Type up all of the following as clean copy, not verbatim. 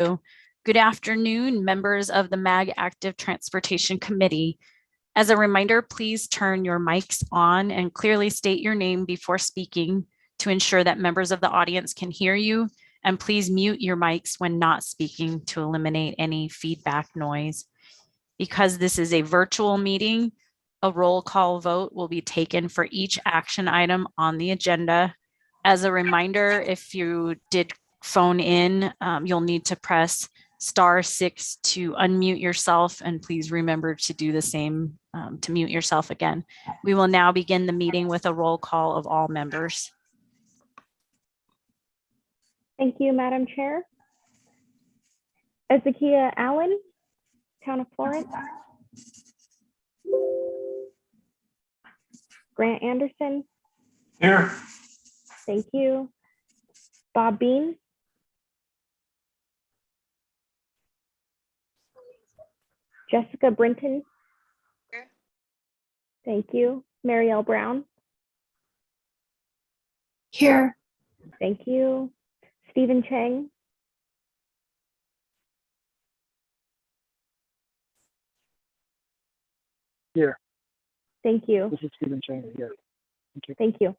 Good afternoon, members of the MAG Active Transportation Committee. As a reminder, please turn your mics on and clearly state your name before speaking to ensure that members of the audience can hear you. And please mute your mics when not speaking to eliminate any feedback noise. Because this is a virtual meeting, a roll call vote will be taken for each action item on the agenda. As a reminder, if you did phone in, you'll need to press *6 to unmute yourself, and please remember to do the same to mute yourself again. We will now begin the meeting with a roll call of all members. Thank you, Madam Chair. Ezekiah Allen, Town of Florence. Grant Anderson. Here. Thank you. Bob Bean. Jessica Brinton. Here. Thank you. Marielle Brown. Here. Thank you. Stephen Chang. Here. Thank you. This is Stephen Chang here. Thank you. Thank you.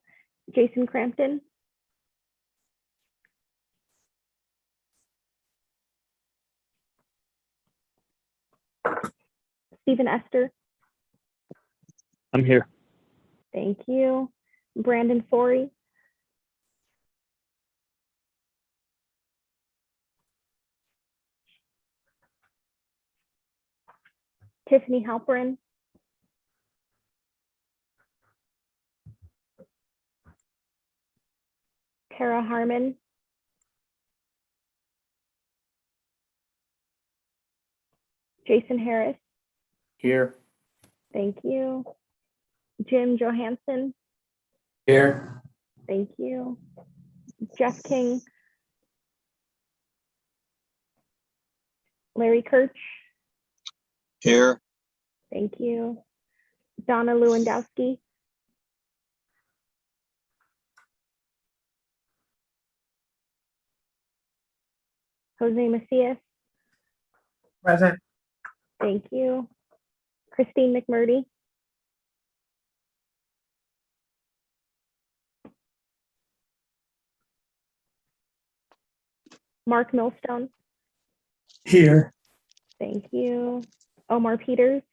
Jason Crampton. Stephen Esther. I'm here. Thank you. Brandon Forey. Tiffany Halperin. Tara Harmon. Jason Harris. Here. Thank you. Jim Johansson. Here. Thank you. Jeff King. Larry Kirch. Here. Thank you. Donna Lewandowski. Jose Macias. Present. Thank you. Christine McMurdy. Mark Millstone. Here. Thank you. Omar Peters.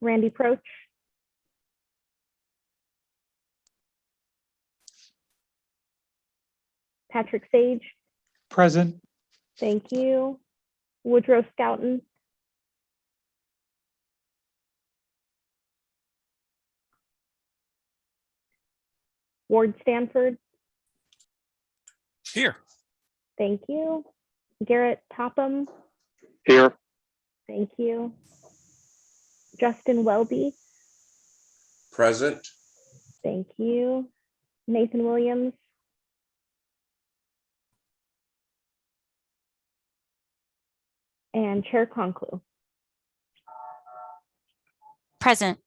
Randy Proch. Patrick Sage. Present. Thank you. Woodrow Scouten. Ward Stanford. Here. Thank you. Garrett Topham. Here. Thank you. Justin Welby. Present. Thank you. Nathan Williams. And Chair Conklu. Present.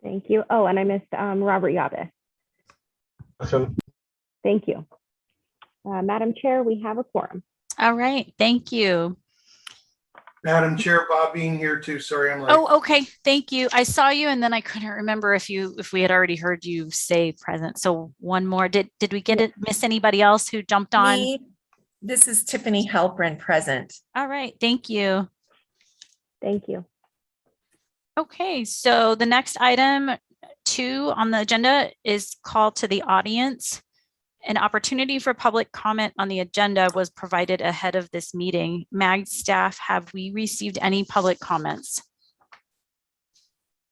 Thank you. Oh, and I missed Robert Yabe. Awesome. Thank you. Madam Chair, we have a quorum. All right, thank you. Madam Chair, Bob Bean here too. Sorry, I'm late. Oh, okay, thank you. I saw you and then I couldn't remember if we had already heard you say present. So one more, did we get it, miss anybody else who jumped on? Me. This is Tiffany Halperin, present. All right, thank you. Thank you. Okay, so the next item 2 on the agenda is call to the audience. An opportunity for public comment on the agenda was provided ahead of this meeting. MAG staff, have we received any public comments?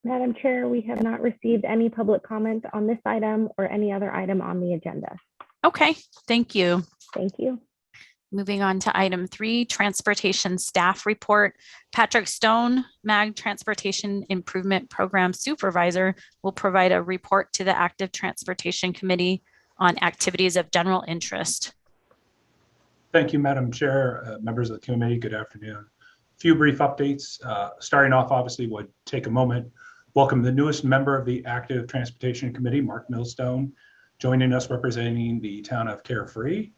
Madam Chair, we have not received any public comment on this item or any other item on the agenda. Okay, thank you. Thank you. Moving on to item 3, transportation staff report. Patrick Stone, MAG Transportation Improvement Program Supervisor, will provide a report to the Active Transportation Committee on activities of general interest. Thank you, Madam Chair, members of the committee. Good afternoon. A few brief updates. Starting off, obviously, would take a moment. Welcome the newest member of the Active Transportation Committee, Mark Millstone, joining us representing the town of Carefree.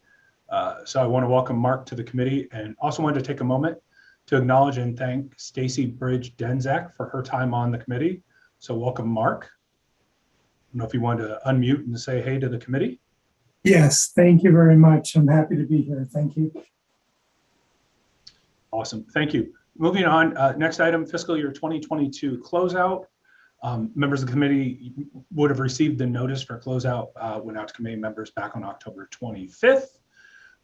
So I want to welcome Mark to the committee, and also wanted to take a moment to acknowledge and thank Stacy Bridge Denzak for her time on the committee. So welcome, Mark. I don't know if you want to unmute and say hey to the committee. Yes, thank you very much. I'm happy to be here. Thank you. Awesome, thank you. Moving on, next item, fiscal year 2022 closeout. Members of the committee would have received the notice for closeout, went out to committee members back on October 25th.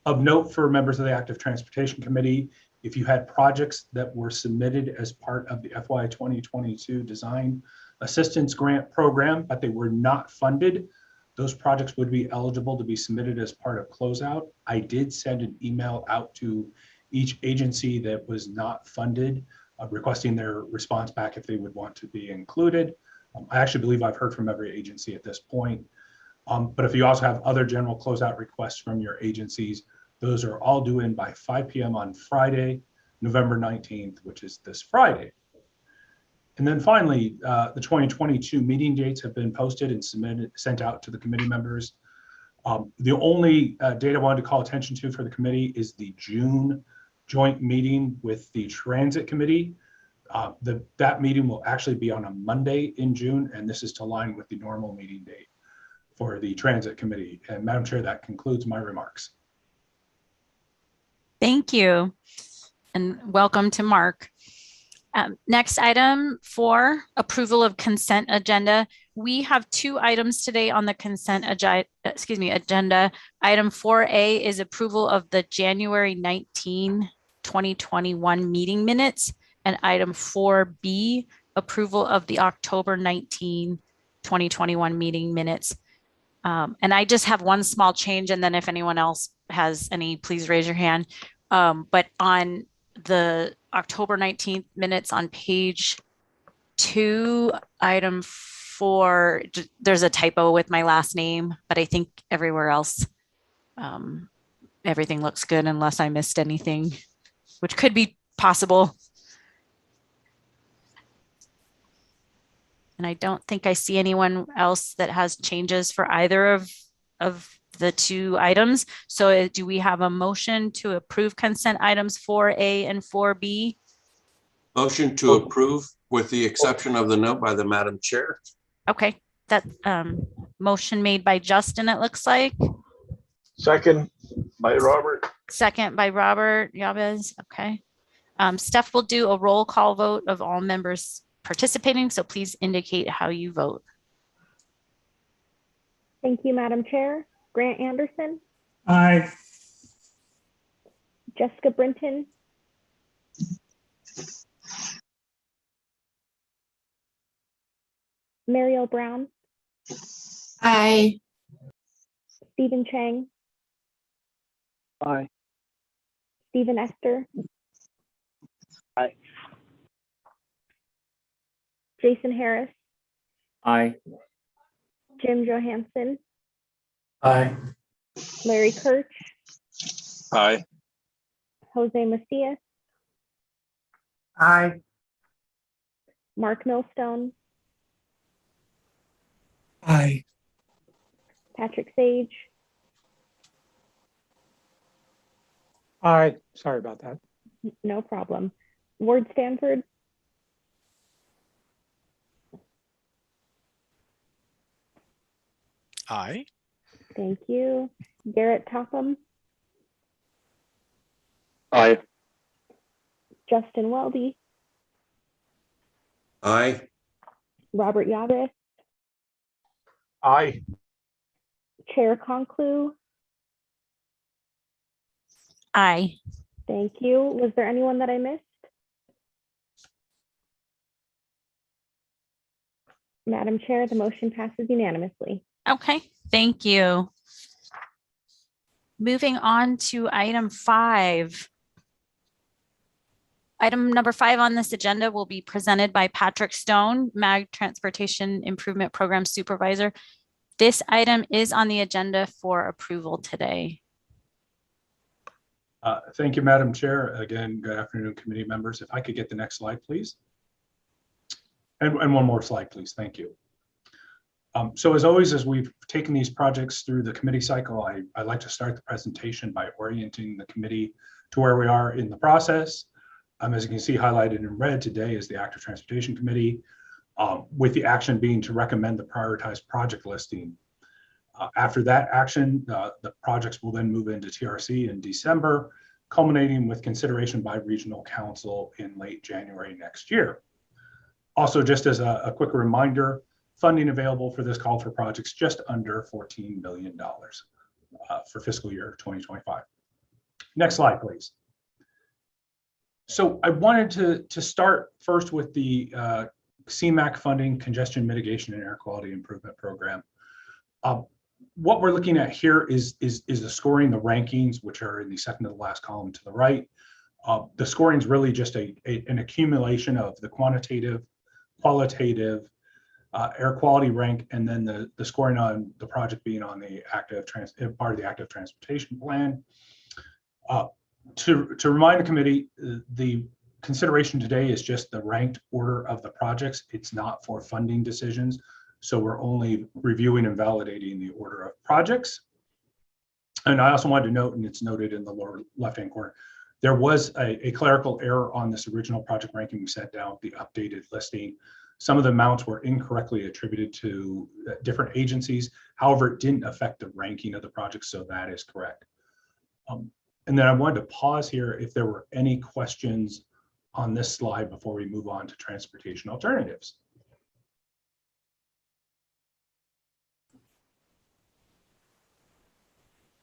Of note for members of the Active Transportation Committee, if you had projects that were submitted as part of the FY 2022 Design Assistance Grant Program, but they were not funded, those projects would be eligible to be submitted as part of closeout. I did send an email out to each agency that was not funded, requesting their response back if they would want to be included. I actually believe I've heard from every agency at this point. But if you also have other general closeout requests from your agencies, those are all due in by 5 p.m. on Friday, November 19th, which is this Friday. And then finally, the 2022 meeting dates have been posted and sent out to the committee members. The only date I wanted to call attention to for the committee is the June joint meeting with the Transit Committee. That meeting will actually be on a Monday in June, and this is to align with the normal meeting date for the Transit Committee. And Madam Chair, that concludes my remarks. Thank you, and welcome to Mark. Next item 4, approval of consent agenda. We have 2 items today on the consent agenda. Item 4A is approval of the January 19, 2021 meeting minutes, and item 4B, approval of the October 19, 2021 meeting minutes. And I just have one small change, and then if anyone else has any, please raise your hand. But on the October 19th minutes on page 2, item 4, there's a typo with my last name, but I think everywhere else, everything looks good unless I missed anything, which could be possible. And I don't think I see anyone else that has changes for either of the 2 items. So do we have a motion to approve consent items 4A and 4B? Motion to approve with the exception of the note by the Madam Chair. Okay, that motion made by Justin, it looks like. Second by Robert. Second by Robert Yabez. Okay. Steph will do a roll call vote of all members participating, so please indicate how you vote. Thank you, Madam Chair. Grant Anderson, Aye. Jessica Brinton, Mariel Brown, Aye. Stephen Chang, Aye. Stephen Esther, Aye. Jason Harris, Aye. Jim Johansson, Aye. Larry Kirch, Aye. Jose Macias, Aye. Mark Millstone, Aye. Patrick Sage, Aye. Sorry about that. no problem. Ward Stanford, Aye. thank you. Garrett Topham, Aye. Justin Welby, Aye. Robert Yabez, Aye. Chair Conclu, Aye. thank you. Was there anyone that I missed? Madam Chair, the motion passes unanimously. Okay, thank you. Moving on to item 5. Item number 5 on this agenda will be presented by Patrick Stone, MAG Transportation Improvement Program Supervisor. This item is on the agenda for approval today. Thank you, Madam Chair. Again, good afternoon, committee members. If I could get the next slide, please. And one more slide, please. Thank you. So as always, as we've taken these projects through the committee cycle, I'd like to start the presentation by orienting the committee to where we are in the process. As you can see highlighted in red today is the Active Transportation Committee, with the action being to recommend the prioritized project listing. After that action, the projects will then move into TRC in December, culminating with consideration by Regional Council in late January next year. Also, just as a quick reminder, funding available for this call for projects just under $14 billion for fiscal year 2025. Next slide, please. So I wanted to start first with the CMAQ funding Congestion Mitigation and Air Quality Improvement Program. What we're looking at here is the scoring, the rankings, which are in the second to the last column to the right. The scoring is really just an accumulation of the quantitative, qualitative, air quality rank, and then the scoring on the project being on the part of the active transportation plan. To remind the committee, the consideration today is just the ranked order of the projects. It's not for funding decisions. So we're only reviewing and validating the order of projects. And I also wanted to note, and it's noted in the lower left-hand corner, there was a clerical error on this original project ranking we sent down, the updated listing. Some of the amounts were incorrectly attributed to different agencies. However, it didn't affect the ranking of the project, so that is correct. And then I wanted to pause here if there were any questions on this slide before we move on to transportation alternatives.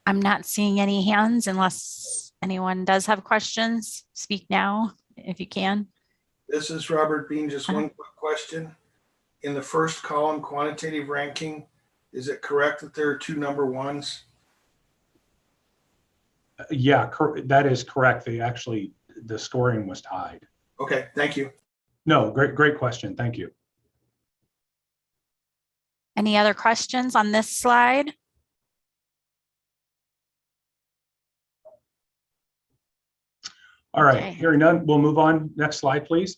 I'm not seeing any hands unless anyone does have questions. Speak now if you can. This is Robert Bean. Just one quick question. In the first column, quantitative ranking, is it correct that there are two number ones? Yeah, that is correct. The scoring was tied. Okay, thank you. No, great question. Thank you. Any other questions on this slide? All right, Okay. hearing none, we'll move on. Next slide, please.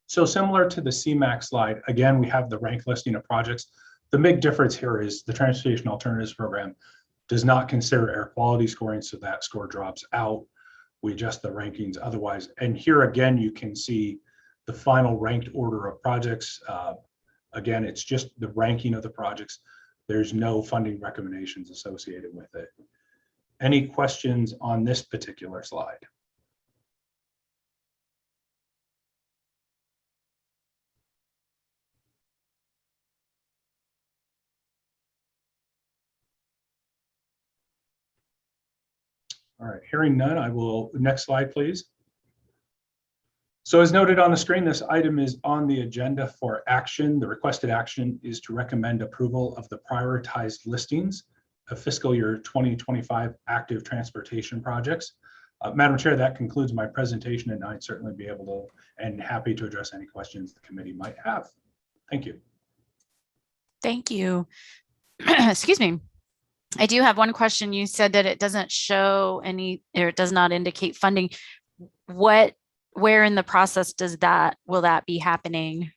So similar to the CMAQ slide, again, we have the rank listing of projects. The big difference here is the Transportation Alternatives Program does not consider air quality scoring, so that score drops out. We adjust the rankings otherwise. And here again, you can see the final ranked order of projects. Again, it's just the ranking of the projects. There's no funding recommendations associated with it. Any questions on this particular slide? All right, hearing none, I will, next slide, please. So as noted on the screen, this item is on the agenda for action. The requested action is to recommend approval of the prioritized listings of fiscal year 2025 active transportation projects. Madam Chair, that concludes my presentation, and I'd certainly be able to and happy to address any questions the committee might have. Thank you. Thank you. Excuse me. I do have one question. You said that it doesn't show any, or it does not indicate funding. Where in the process will that be happening?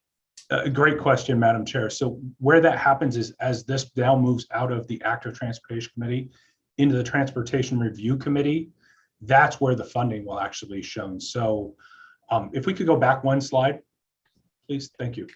Great question, Madam Chair. So where that happens is as this now moves out of the Active Transportation Committee into the Transportation Review Committee, that's where the funding will actually be shown. So if we could go back one slide, please. Thank you.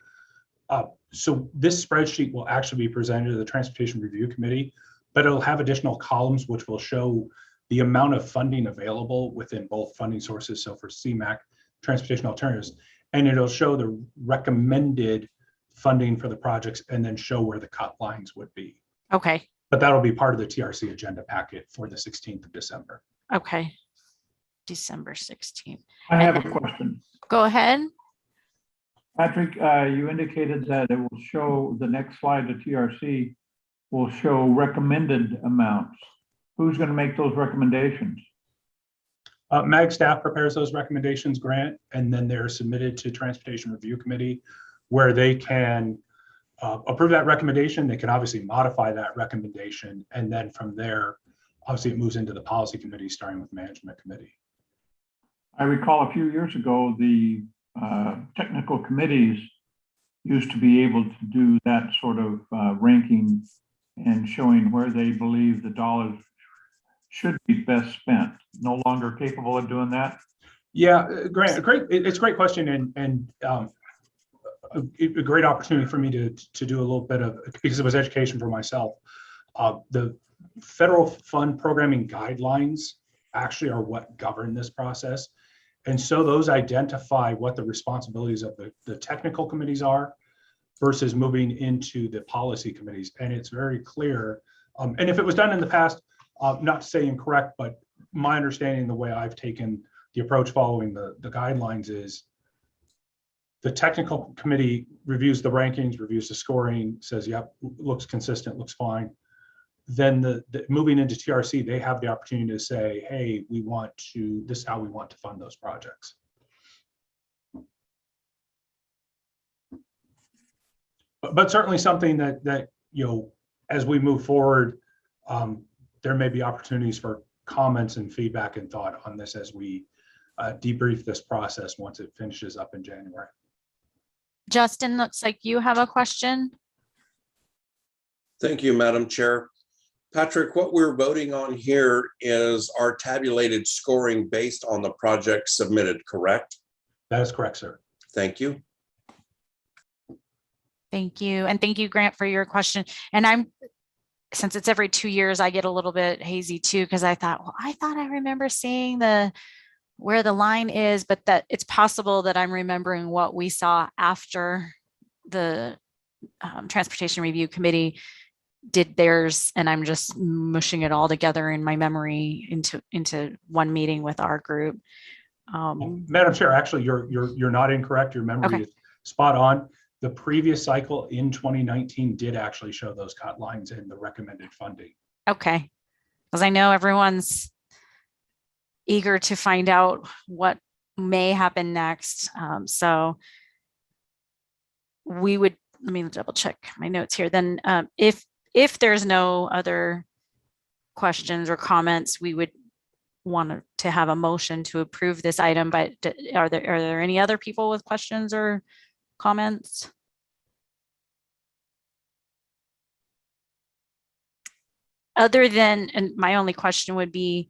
So this spreadsheet will actually be presented to the Transportation Review Committee, but it'll have additional columns which will show the amount of funding available within both funding sources. So for CMAQ, Transportation Alternatives, and it'll show the recommended funding for the projects and then show where the cut lines would be. Okay. But that'll be part of the TRC agenda packet for the 16th of December. Okay. December 16th. I have a question. Go ahead. Patrick, you indicated that it will show, the next slide, the TRC will show recommended amounts. Who's going to make those recommendations? MAG staff prepares those recommendations, Grant, and then they're submitted to Transportation Review Committee where they can approve that recommendation. They can obviously modify that recommendation. And then from there, obviously it moves into the policy committee starting with management committee. I recall a few years ago, the technical committees used to be able to do that sort of ranking and showing where they believe the dollars should be best spent. No longer capable of doing that? Yeah, Grant, it's a great question, and a great opportunity for me to do a little bit of, because it was education for myself. The federal fund programming guidelines actually are what govern this process. And so those identify what the responsibilities of the technical committees are versus moving into the policy committees. And it's very clear. And if it was done in the past, not to say incorrect, but my understanding, the way I've taken the approach following the guidelines is the technical committee reviews the rankings, reviews the scoring, says, yep, looks consistent, looks fine. Then the moving into TRC, they have the opportunity to say, hey, this is how we want to fund those projects. But certainly something that as we move forward, there may be opportunities for comments and feedback and thought on this as we debrief this process once it finishes up in January. Justin, looks like you have a question. Thank you, Madam Chair. Patrick, what we're voting on here is our tabulated scoring based on the project submitted, correct? That is correct, sir. Thank you. Thank you. And thank you, Grant, for your question. And since it's every 2 years, I get a little bit hazy too, because I thought I remember seeing where the line is, but that it's possible that I'm remembering what we saw after the Transportation Review Committee did theirs, and I'm just mushing it all together in my memory into one meeting with our group. Madam Chair, actually, you're not incorrect. Your memory is spot on. The previous cycle in 2019 did actually show those cut lines in the recommended funding. Okay, because I know everyone's eager to find out what may happen next. So we would, let me double check my notes here. Then if there's no other questions or comments, we would want to have a motion to approve this item. But are there any other people with questions or comments? Other than, and my only question would be,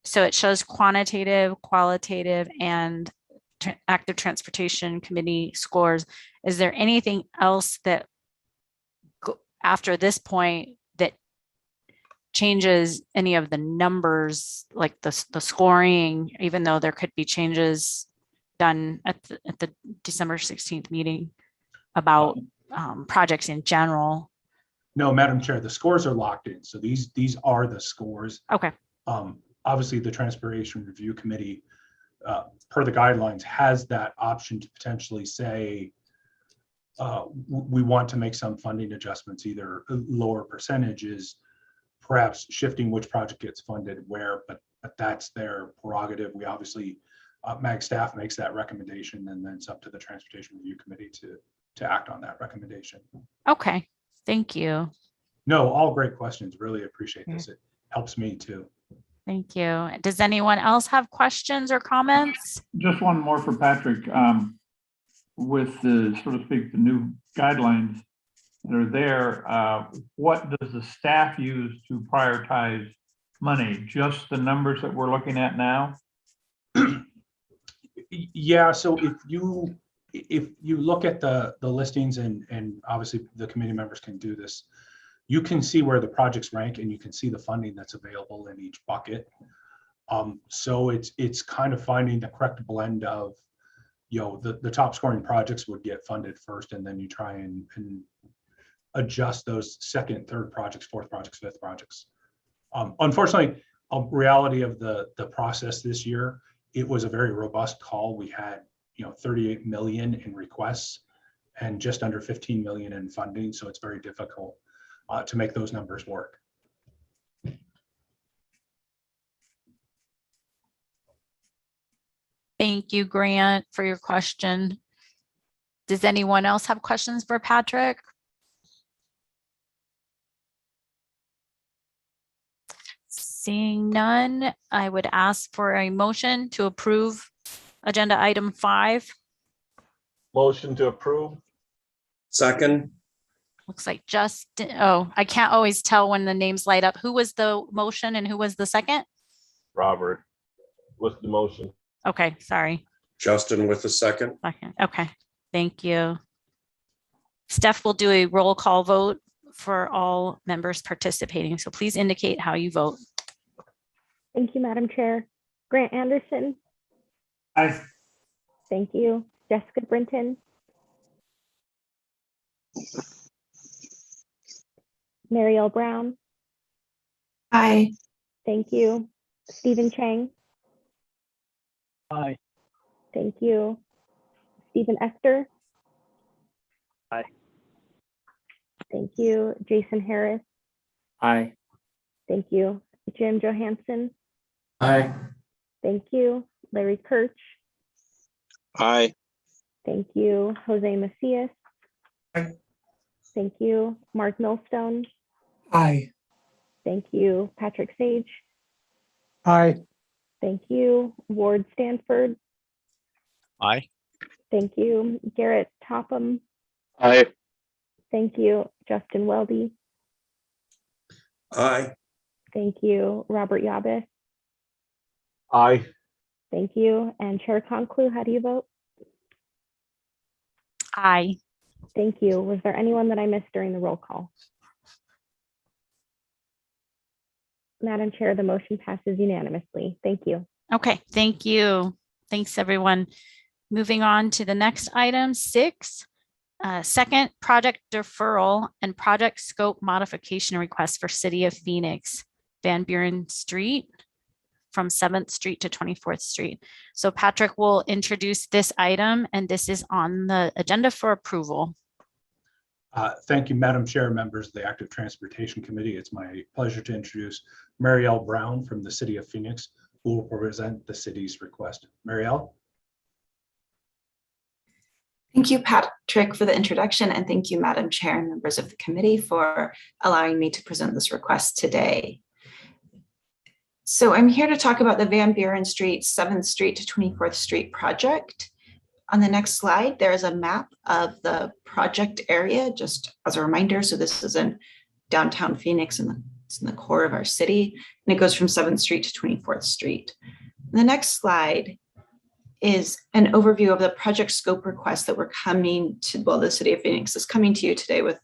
so it shows quantitative, qualitative, and active transportation committee scores. Is there anything else that after this point that changes any of the numbers, like the scoring, even though there could be changes done at the December 16th meeting about projects in general? No, Madam Chair, the scores are locked in. So these are the scores. Okay. Obviously, the Transportation Review Committee, per the guidelines, has that option to potentially say, we want to make some funding adjustments, either lower percentages, perhaps shifting which project gets funded where, but that's their prerogative. We obviously, MAG staff makes that recommendation, and then it's up to the Transportation Review Committee to act on that recommendation. Okay, thank you. No, all great questions. Really appreciate this. It helps me too. Thank you. Does anyone else have questions or comments? Just one more for Patrick. With the, so to speak, the new guidelines that are there, what does the staff use to prioritize money? Just the numbers that we're looking at now? Yeah, so if you look at the listings, and obviously the committee members can do this, you can see where the projects rank, and you can see the funding that's available in each bucket. So it's kind of finding the correct blend of, the top scoring projects would get funded first, and then you try and adjust those second, third projects, fourth projects, fifth projects. Unfortunately, a reality of the process this year, it was a very robust call. We had 38 million in requests and just under 15 million in funding. So it's very difficult to make those numbers work. Thank you, Grant, for your question. Does anyone else have questions for Patrick? Seeing none, I would ask for a motion to approve agenda item 5. Motion to approve. Second, Looks like Justin. Oh, I can't always tell when the names light up. Who was the motion and who was the second? Robert, what's the motion? Okay, sorry. Justin with the second. Second. Okay, thank you. Steph will do a roll call vote for all members participating, so please indicate how you vote. Thank you, Madam Chair. Grant Anderson. Aye. Thank you. Jessica Brinton. Marielle Brown. Aye. Thank you. Stephen Chang. Aye. Thank you. Stephen Esther. Aye. Thank you. Jason Harris. Aye. Thank you. Jim Johansson. Aye. Thank you. Larry Kirch. Aye. Thank you. Jose Macias. Aye. Thank you. Mark Millstone. Aye. Thank you. Patrick Sage. Aye. Thank you. Ward Stanford. Aye. Thank you. Garrett Topham. Aye. Thank you. Justin Welby. Aye. Thank you. Robert Yabis. Aye. Thank you. And Chair Conclu, how do you vote? Aye. Thank you. Was there anyone that I missed during the roll call? Madam Chair, the motion passes unanimously. Thank you. Okay, thank you. Thanks, everyone. Moving on to the next item, 6. Second, project deferral and project scope modification request for City of Phoenix, Van Buren Street from 7th Street to 24th Street. So Patrick will introduce this item, and this is on the agenda for approval. Thank you, Madam Chair, members of the Active Transportation Committee. It's my pleasure to introduce Marielle Brown from the City of Phoenix, who will present the city's request. Marielle? Thank you, Patrick, for the introduction, and thank you, Madam Chair and members of the committee for allowing me to present this request today. So I'm here to talk about the Van Buren Street, 7th Street to 24th Street project. On the next slide, there is a map of the project area, just as a reminder. So this is in downtown Phoenix, and it's in the core of our city, and it goes from 7th Street to 24th Street. The next slide is an overview of the project scope request that we're coming to, well, the City of Phoenix is coming to you today with.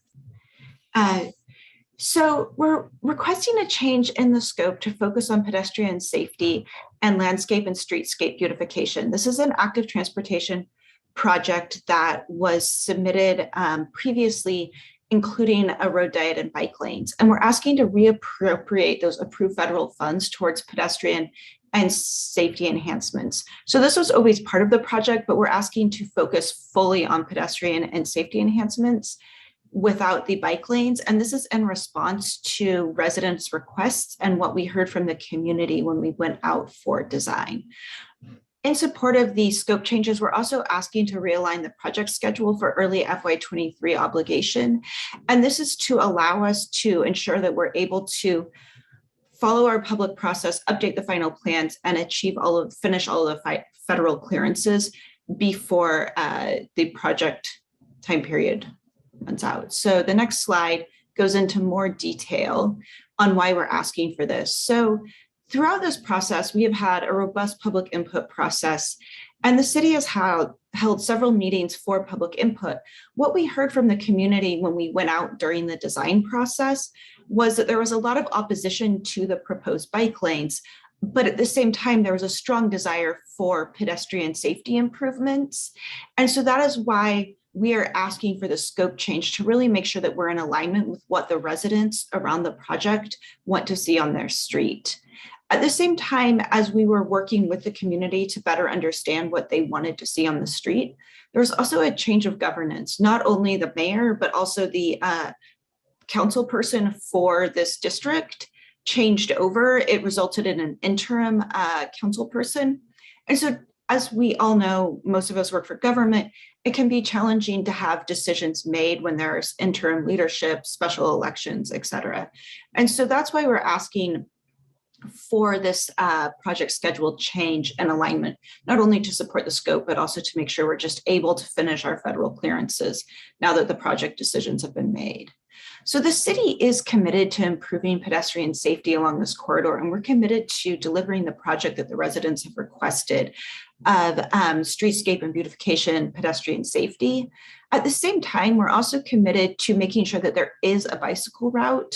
So we're requesting a change in the scope to focus on pedestrian safety and landscape and streetscape beautification. This is an active transportation project that was submitted previously, including a road diet and bike lanes. And we're asking to reappropriate those approved federal funds towards pedestrian and safety enhancements. So this was always part of the project, but we're asking to focus fully on pedestrian and safety enhancements without the bike lanes. And this is in response to residents' requests and what we heard from the community when we went out for design. In support of the scope changes, we're also asking to realign the project schedule for early FY23 obligation. And this is to allow us to ensure that we're able to follow our public process, update the final plans, and finish all of the federal clearances before the project time period runs out. So the next slide goes into more detail on why we're asking for this. So throughout this process, we have had a robust public input process, and the city has held several meetings for public input. What we heard from the community when we went out during the design process was that there was a lot of opposition to the proposed bike lanes, but at the same time, there was a strong desire for pedestrian safety improvements. And so that is why we are asking for the scope change to really make sure that we're in alignment with what the residents around the project want to see on their street. At the same time, as we were working with the community to better understand what they wanted to see on the street, there was also a change of governance, not only the mayor, but also the council person for this district changed over. It resulted in an interim council person. And so, as we all know, most of us work for government, it can be challenging to have decisions made when there's interim leadership, special elections, et cetera. And so that's why we're asking for this project schedule change and alignment, not only to support the scope, but also to make sure we're just able to finish our federal clearances now that the project decisions have been made. So the city is committed to improving pedestrian safety along this corridor, and we're committed to delivering the project that the residents have requested of streetscape and beautification pedestrian safety. At the same time, we're also committed to making sure that there is a bicycle route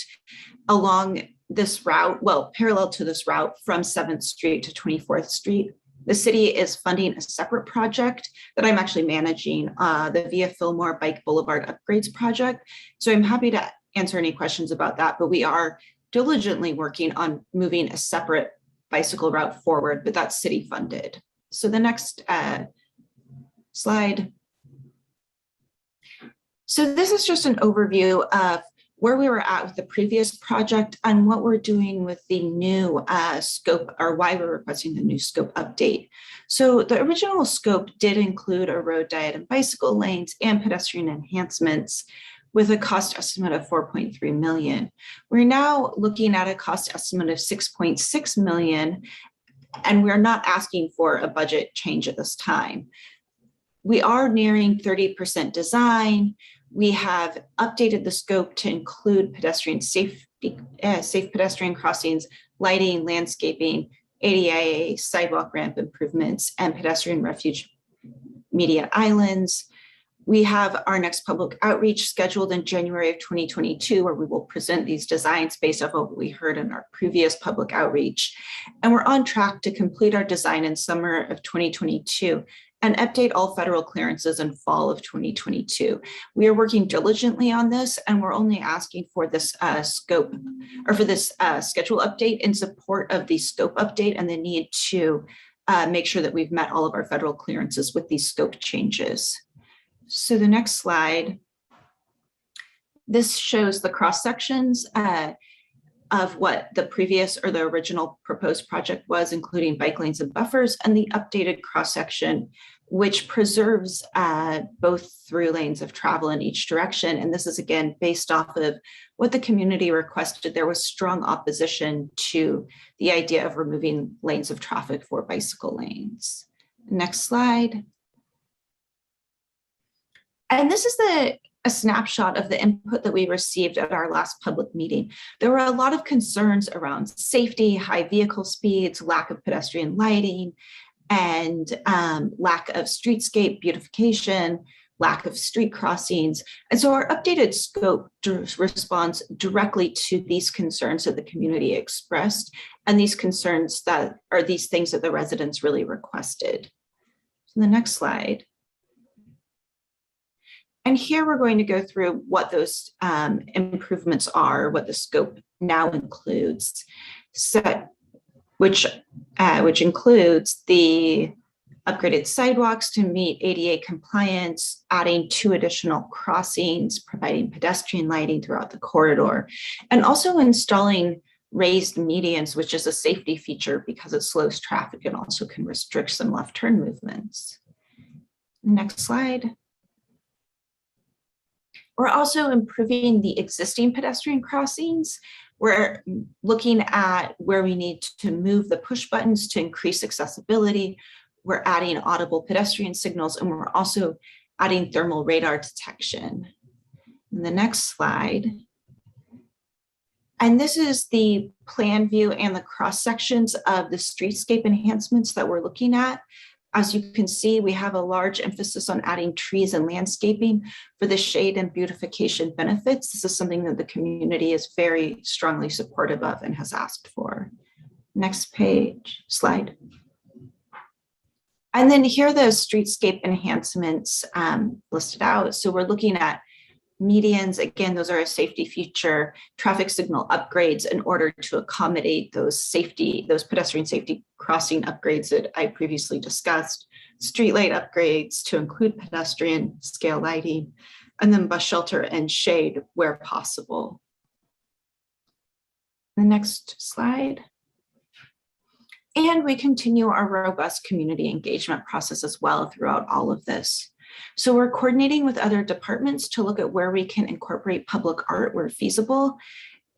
along this route, well, parallel to this route from 7th Street to 24th Street. The city is funding a separate project that I'm actually managing, the Via Fillmore Bike Boulevard Upgrades Project. So I'm happy to answer any questions about that, but we are diligently working on moving a separate bicycle route forward, but that's city funded. So the next slide. So this is just an overview of where we were at with the previous project and what we're doing with the new scope, or why we're requesting the new scope update. So the original scope did include a road diet and bicycle lanes and pedestrian enhancements with a cost estimate of 4.3 million. We're now looking at a cost estimate of 6.6 million, and we're not asking for a budget change at this time. We are nearing 30% design. We have updated the scope to include pedestrian safety, safe pedestrian crossings, lighting, landscaping, ADA, sidewalk ramp improvements, and pedestrian refuge media islands. We have our next public outreach scheduled in January of 2022, where we will present these designs based off of what we heard in our previous public outreach. And we're on track to complete our design in summer of 2022 and update all federal clearances in fall of 2022. We are working diligently on this, and we're only asking for this scope, or for this schedule update in support of the scope update and the need to make sure that we've met all of our federal clearances with these scope changes. So the next slide, this shows the cross sections of what the previous or the original proposed project was, including bike lanes and buffers, and the updated cross section, which preserves both through lanes of travel in each direction. And this is again based off of what the community requested. There was strong opposition to the idea of removing lanes of traffic for bicycle lanes. Next slide. And this is a snapshot of the input that we received at our last public meeting. There were a lot of concerns around safety, high vehicle speeds, lack of pedestrian lighting, and lack of streetscape beautification, lack of street crossings. And so our updated scope responds directly to these concerns that the community expressed, and these concerns that are these things that the residents really requested. So the next slide. And here we're going to go through what those improvements are, what the scope now includes, so, which includes the upgraded sidewalks to meet ADA compliance, adding 2 additional crossings, providing pedestrian lighting throughout the corridor, and also installing raised medians, which is a safety feature because it slows traffic and also can restrict some left turn movements. Next slide. We're also improving the existing pedestrian crossings. We're looking at where we need to move the push buttons to increase accessibility. We're adding audible pedestrian signals, and we're also adding thermal radar detection. In the next slide. And this is the plan view and the cross sections of the streetscape enhancements that we're looking at. As you can see, we have a large emphasis on adding trees and landscaping for the shade and beautification benefits. This is something that the community is very strongly supportive of and has asked for. Next page, slide. And then here are the streetscape enhancements listed out. So we're looking at medians. Again, those are a safety feature, traffic signal upgrades in order to accommodate those pedestrian safety crossing upgrades that I previously discussed, street light upgrades to include pedestrian scale lighting, and then bus shelter and shade where possible. The next slide. And we continue our robust community engagement process as well throughout all of this. So we're coordinating with other departments to look at where we can incorporate public art where feasible.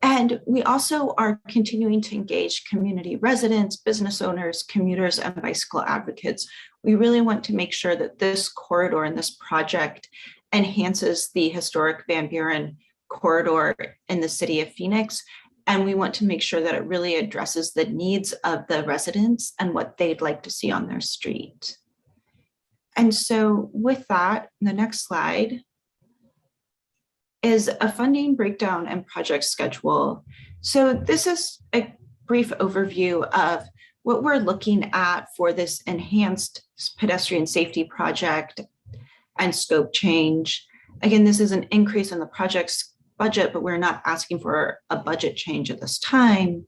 And we also are continuing to engage community residents, business owners, commuters, and bicycle advocates. We really want to make sure that this corridor and this project enhances the historic Van Buren corridor in the city of Phoenix. And we want to make sure that it really addresses the needs of the residents and what they'd like to see on their street. And so with that, the next slide is a funding breakdown and project schedule. So this is a brief overview of what we're looking at for this enhanced pedestrian safety project and scope change. Again, this is an increase in the project's budget, but we're not asking for a budget change at this time.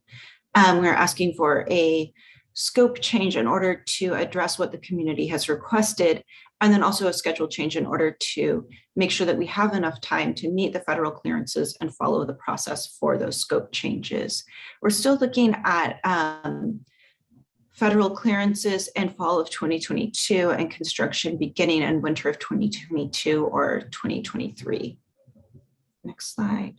We're asking for a scope change in order to address what the community has requested, and then also a schedule change in order to make sure that we have enough time to meet the federal clearances and follow the process for those scope changes. We're still looking at federal clearances in fall of 2022 and construction beginning in winter of 2022 or 2023. Next slide.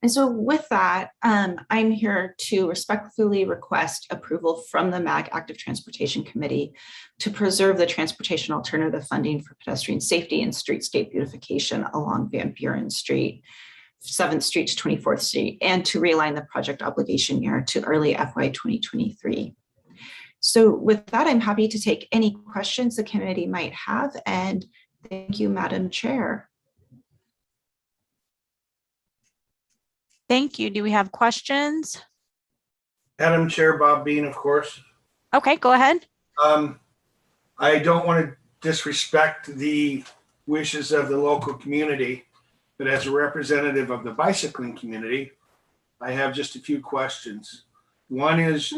And so with that, I'm here to respectfully request approval from the MAG Active Transportation Committee to preserve the transportation alternative funding for pedestrian safety and streetscape beautification along Van Buren Street, 7th Street to 24th Street, and to realign the project obligation year to early FY 2023. So with that, I'm happy to take any questions the committee might have, and thank you, Madam Chair. Thank you. Do we have questions? Madam Chair, Bob Bean, of course. Okay, go ahead. I don't want to disrespect the wishes of the local community, but as a representative of the bicycling community, I have just a few questions. One is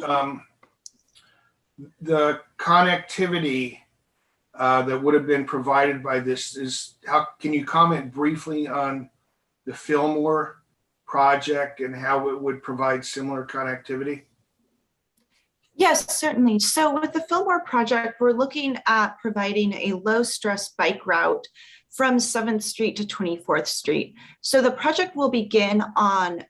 the connectivity that would have been provided by this is, how can you comment briefly on the Fillmore project and how it would provide similar connectivity? Yes, certainly. So with the Fillmore project, we're looking at providing a low stress bike route from 7th Street to 24th Street. So the project will begin on,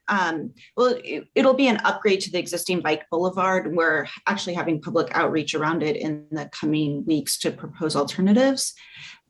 it'll be an upgrade to the existing bike boulevard. We're actually having public outreach around it in the coming weeks to propose alternatives.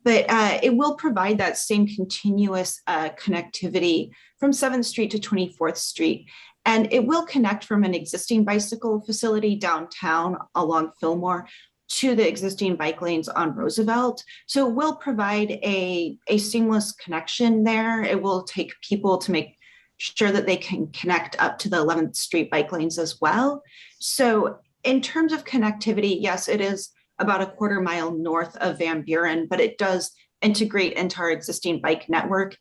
But it will provide that same continuous connectivity from 7th Street to 24th Street. And it will connect from an existing bicycle facility downtown along Fillmore to the existing bike lanes on Roosevelt. So it will provide a seamless connection there. It will take people to make sure that they can connect up to the 11th Street bike lanes as well. So in terms of connectivity, yes, it is about a quarter mile north of Van Buren, but it does integrate into our existing bike network.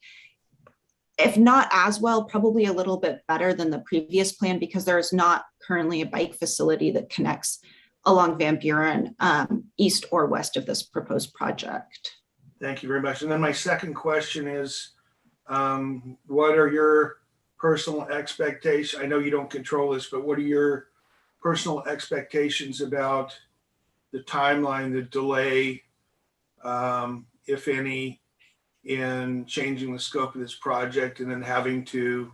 If not as well, probably a little bit better than the previous plan, because there is not currently a bike facility that connects along Van Buren east or west of this proposed project. Thank you very much. And then my second question is, what are your personal expectations? I know you don't control this, but what are your personal expectations about the timeline, the delay, if any, in changing the scope of this project and then having to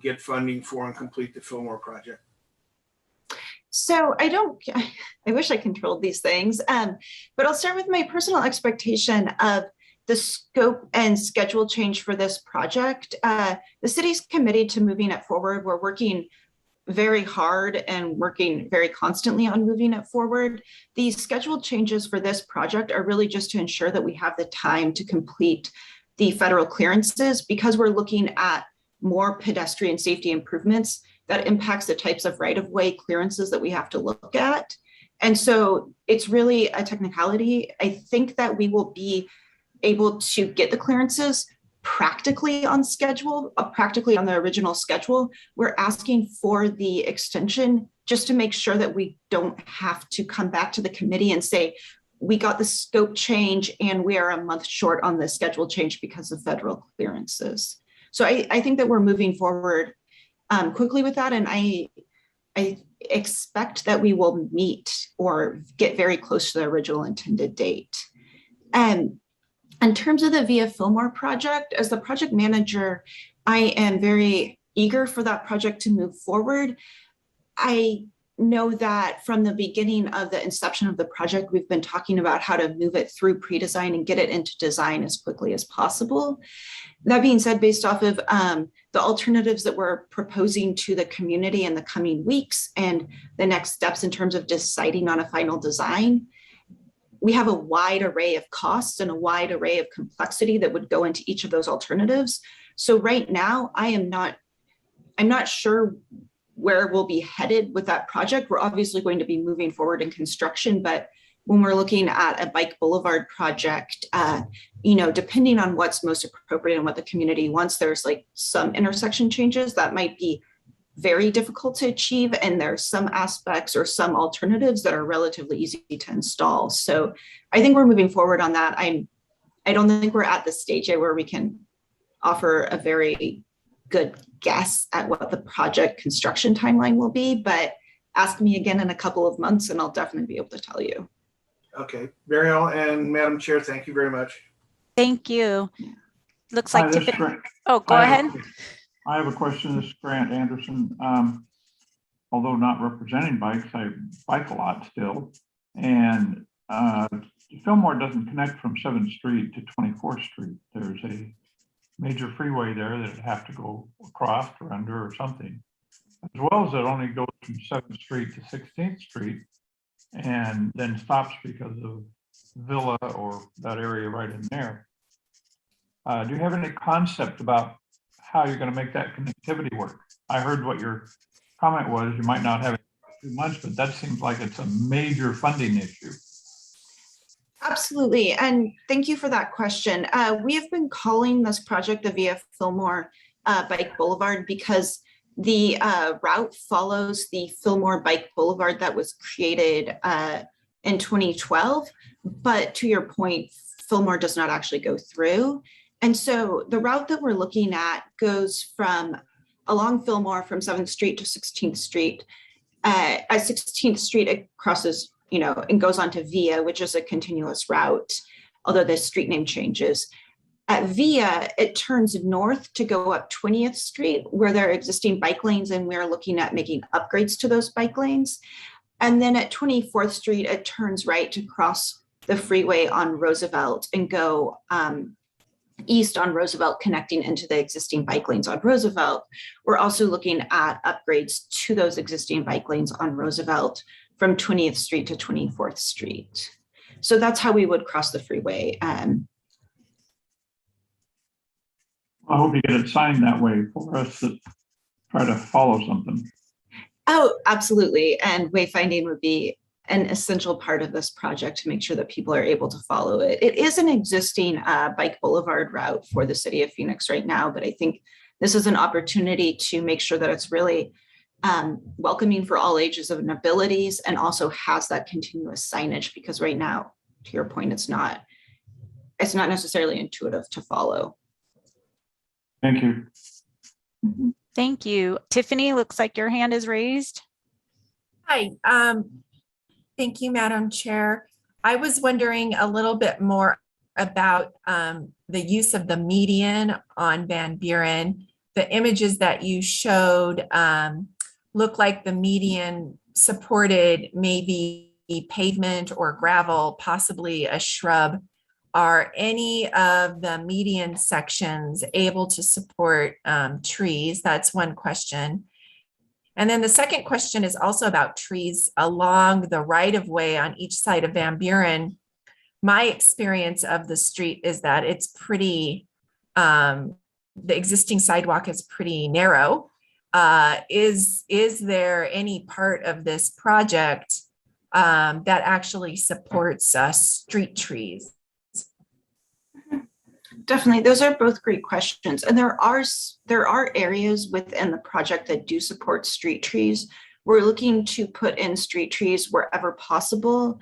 get funding for and complete the Fillmore project? So I wish I controlled these things, but I'll start with my personal expectation of the scope and schedule change for this project. The city's committed to moving it forward. We're working very hard and working very constantly on moving it forward. These scheduled changes for this project are really just to ensure that we have the time to complete the federal clearances, because we're looking at more pedestrian safety improvements that impacts the types of right-of-way clearances that we have to look at. And so it's really a technicality. I think that we will be able to get the clearances practically on schedule, practically on the original schedule. We're asking for the extension just to make sure that we don't have to come back to the committee and say, we got the scope change and we are a month short on the schedule change because of federal clearances. So I think that we're moving forward quickly with that. And I expect that we will meet or get very close to the original intended date. And in terms of the Via Fillmore project, as the project manager, I am very eager for that project to move forward. I know that from the beginning of the inception of the project, we've been talking about how to move it through pre-design and get it into design as quickly as possible. That being said, based off of the alternatives that we're proposing to the community in the coming weeks and the next steps in terms of deciding on a final design, we have a wide array of costs and a wide array of complexity that would go into each of those alternatives. So right now, I'm not sure where we'll be headed with that project. We're obviously going to be moving forward in construction, but when we're looking at a bike boulevard project, depending on what's most appropriate and what the community wants, there's like some intersection changes that might be very difficult to achieve. And there's some aspects or some alternatives that are relatively easy to install. So I think we're moving forward on that. I don't think we're at the stage yet where we can offer a very good guess at what the project construction timeline will be, but ask me again in a couple of months and I'll definitely be able to tell you. Okay, Mariel and Madam Chair, thank you very much. Thank you. Looks Hi, like this is Tiffany. Grant. Oh, go I ahead. I have a question. This is Grant Anderson. Although not representing bikes, I bike a lot still. And Fillmore doesn't connect from 7th Street to 24th Street. There's a major freeway there that would have to go across or under or something, as well as it only goes from 7th Street to 16th Street and then stops because of Villa or that area right in there. Do you have any concept about how you're going to make that connectivity work? I heard what your comment was. You might not have it for 2 months, but that seems like it's a major funding issue. Absolutely. And thank you for that question. We have been calling this project the Via Fillmore Bike Boulevard because the route follows the Fillmore Bike Boulevard that was created in 2012. But to your point, Fillmore does not actually go through. And so the route that we're looking at goes from along Fillmore from 7th Street to 16th Street. At 16th Street, it crosses and goes on to Via, which is a continuous route, although the street name changes. At Via, it turns north to go up 20th Street, where there are existing bike lanes, and we're looking at making upgrades to those bike lanes. And then at 24th Street, it turns right to cross the freeway on Roosevelt and go east on Roosevelt, connecting into the existing bike lanes on Roosevelt. We're also looking at upgrades to those existing bike lanes on Roosevelt from 20th Street to 24th Street. So that's how we would cross the freeway. I hope you get it signed that way for us to try to follow something. Oh, absolutely. And wayfinding would be an essential part of this project to make sure that people are able to follow it. It is an existing bike boulevard route for the city of Phoenix right now, but I think this is an opportunity to make sure that it's really welcoming for all ages and abilities, and also has that continuous signage, because right now, to your point, it's not necessarily intuitive to follow. Thank you. Thank you. Tiffany, looks like your hand is raised. Hi, thank you, Madam Chair. I was wondering a little bit more about the use of the median on Van Buren. The images that you showed look like the median supported maybe pavement or gravel, possibly a shrub. Are any of the median sections able to support trees? That's one question. And then the second question is also about trees along the right of way on each side of Van Buren. My experience of the street is that it's pretty, the existing sidewalk is pretty narrow. Is there any part of this project that actually supports street trees? Definitely, those are both great questions. And there are areas within the project that do support street trees. We're looking to put in street trees wherever possible.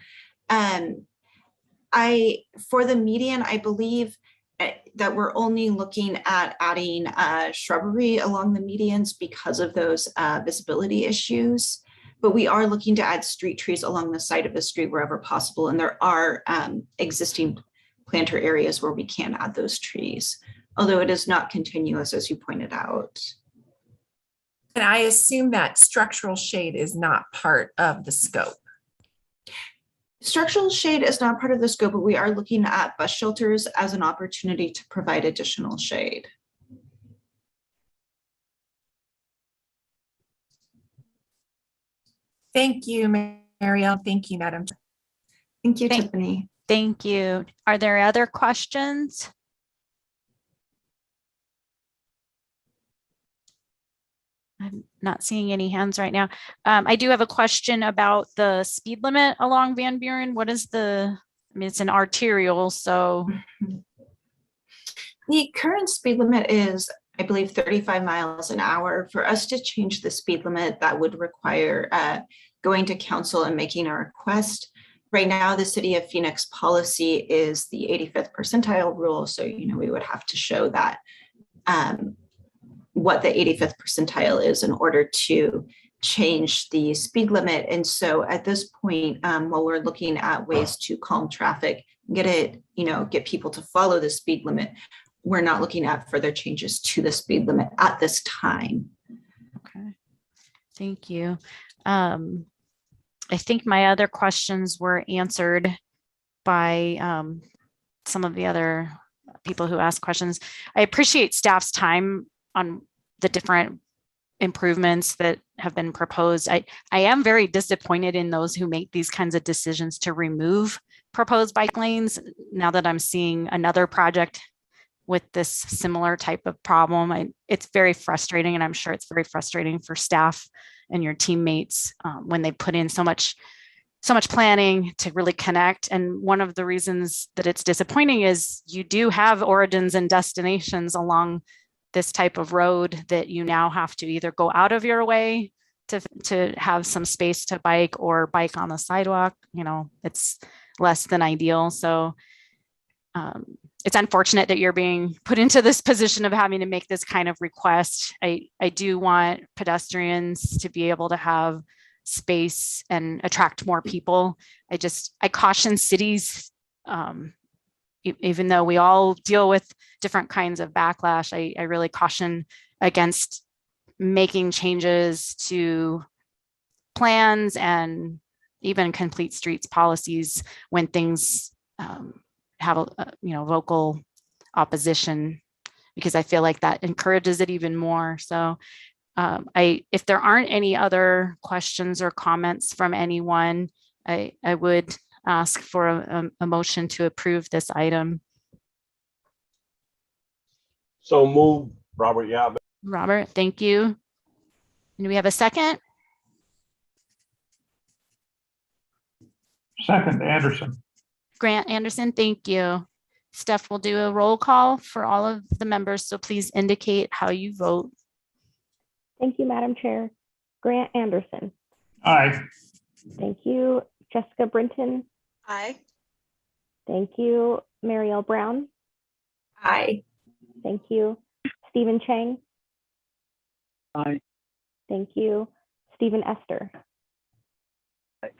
For the median, I believe that we're only looking at adding shrubbery along the medians because of those visibility issues. But we are looking to add street trees along the side of the street wherever possible. And there are existing planter areas where we can add those trees. although it is not continuous, as you pointed out. And I assume that structural shade is not part of the scope. Structural shade is not part of the scope, but we are looking at bus shelters as an opportunity to provide additional shade. Thank you, Marielle. Thank you, Madam Chair. Thank you, Tiffany. Thank you. Are there other questions? I'm not seeing any hands right now. I do have a question about the speed limit along Van Buren. What is I mean, it's an arterial, so. The current speed limit is, I believe, 35 miles an hour. For us to change the speed limit, that would require going to council and making a request. Right now, the City of Phoenix policy is the 85th percentile rule. So, we would have to show that what the 85th percentile is in order to change the speed limit. And so at this point, while we're looking at ways to calm traffic, get people to follow the speed limit, we're not looking at further changes to the speed limit at this time. Okay, thank you. I think my other questions were answered by some of the other people who asked questions. I appreciate staff's time on the different improvements that have been proposed. I am very disappointed in those who make these kinds of decisions to remove proposed bike lanes. Now that I'm seeing another project with this similar type of problem, it's very frustrating, and I'm sure it's very frustrating for staff and your teammates when they put in so much planning to really connect. And one of the reasons that it's disappointing is you do have origins and destinations along this type of road that you now have to either go out of your way to have some space to bike or bike on the sidewalk. It's less than ideal. So it's unfortunate that you're being put into this position of having to make this kind of request. I do want pedestrians to be able to have space and attract more people. I caution cities, even though we all deal with different kinds of backlash, I really caution against making changes to plans and even complete streets policies when things have a vocal opposition, because I feel like that encourages it even more. So if there aren't any other questions or comments from anyone, I would ask for a motion to approve this item. So move, Robert Yab. Robert, thank you. And we have a second? Second, Anderson. Grant Anderson, thank you. Steph will do a roll call for all of the members, so please indicate how you vote. Thank you, Madam Chair. Grant Anderson. Aye. Thank you. Jessica Brinton. Aye. Thank you. Marielle Brown. Aye. Thank you. Stephen Chang. Aye. Thank you. Stephen Esther. Aye.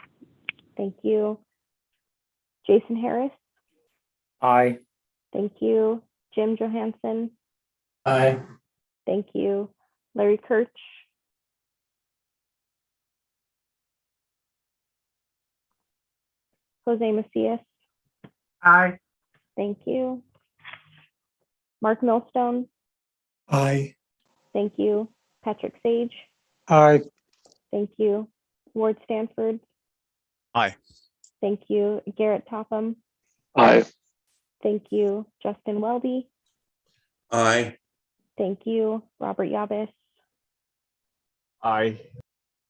Thank you. Jason Harris. Aye. Thank you. Jim Johansson. Aye. Thank you. Larry Kirch. Jose Macias. Aye. Thank you. Mark Millstone. Aye. Thank you. Patrick Sage. Aye. Thank you. Ward Stanford. Aye. Thank you. Garrett Topham. Aye. Thank you. Justin Welby. Aye. Thank you. Robert Yabis. Aye.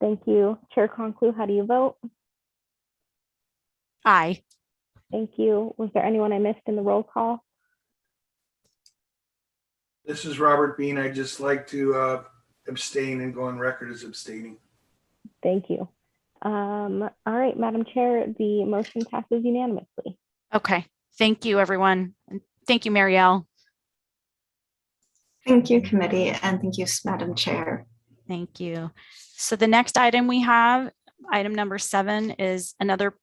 Thank you. Chair Conclu, how do you vote? Aye. Thank you. Was there anyone I missed in the roll call? This is Robert Bean. I'd just like to abstain and go on record as abstaining. Thank you. All right, Madam Chair, the motion passes unanimously. Okay. Thank you, everyone. And thank you, Marielle. Thank you, committee, and thank you, Madam Chair. Thank you. So the next item we have, item number 7, is another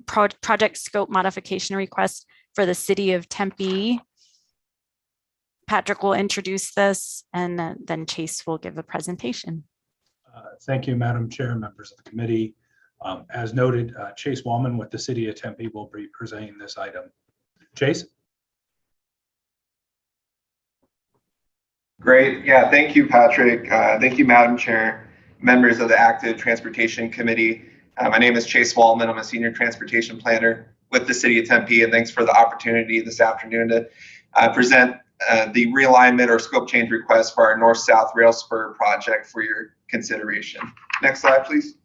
project scope modification request for the City of Tempe. Patrick will introduce this, and then Chase will give a presentation. Thank you, Madam Chair, members of the committee. As noted, Chase Wallman with the City of Tempe will be presenting this item. Chase? Great. Yeah, thank you, Patrick. Thank you, Madam Chair, members of the Active Transportation Committee. My name is Chase Wallman. I'm a Senior Transportation Planner with the City of Tempe, and thanks for the opportunity this afternoon to present the realignment or scope change request for our North-South Rail Spur project for your consideration. Next slide, please.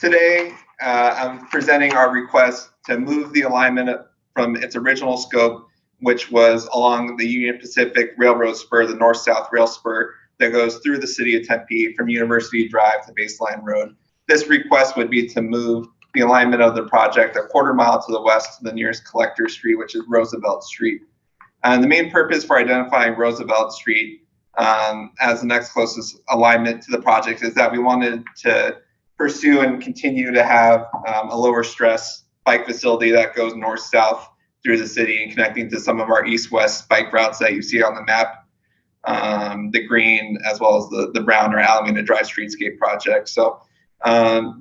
Today, I'm presenting our request to move the alignment from its original scope, which was along the Union Pacific Railroad Spur, the North-South Rail Spur that goes through the City of Tempe from University Drive to Baseline Road. This request would be to move the alignment of the project a quarter mile to the west to the nearest collector street, which is Roosevelt Street. And the main purpose for identifying Roosevelt Street as the next closest alignment to the project is that we wanted to pursue and continue to have a lower stress bike facility that goes north-south through the city and connecting to some of our east-west bike routes that you see on the map, the green as well as the brown or Alameda Drive Streetscape project. So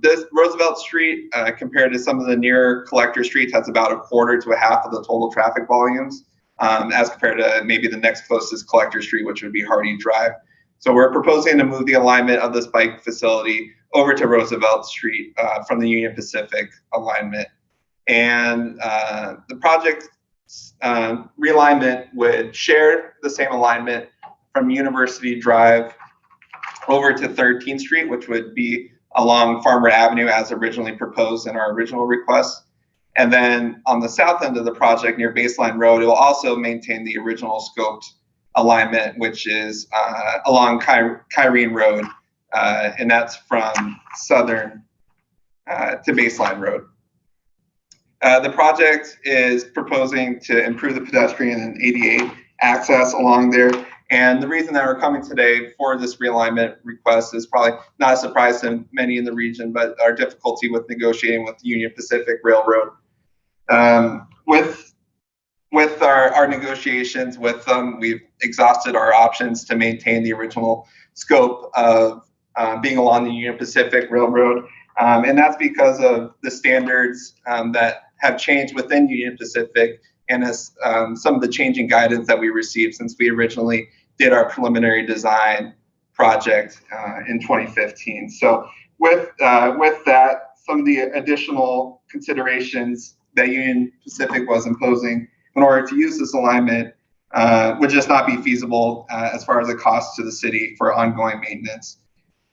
this Roosevelt Street, compared to some of the near collector streets, has about a quarter to a half of the total traffic volumes, as compared to maybe the next closest collector street, which would be Hardy Drive. So we're proposing to move the alignment of this bike facility over to Roosevelt Street from the Union Pacific alignment. And the project realignment would share the same alignment from University Drive over to 13th Street, which would be along Farmer Avenue as originally proposed in our original request. And then on the south end of the project near Baseline Road, it will also maintain the original scoped alignment, which is along Kyrene Road, and that's from Southern to Baseline Road. The project is proposing to improve the pedestrian and ADA access along there. And the reason that we're coming today for this realignment request is probably not a surprise to many in the region, but our difficulty with negotiating with the Union Pacific Railroad. With our negotiations with them, we've exhausted our options to maintain the original scope of being along the Union Pacific Railroad. And that's because of the standards that have changed within Union Pacific and as some of the changing guidance that we received since we originally did our preliminary design project in 2015. So with that, some of the additional considerations that Union Pacific was imposing in order to use this alignment would just not be feasible as far as the cost to the city for ongoing maintenance.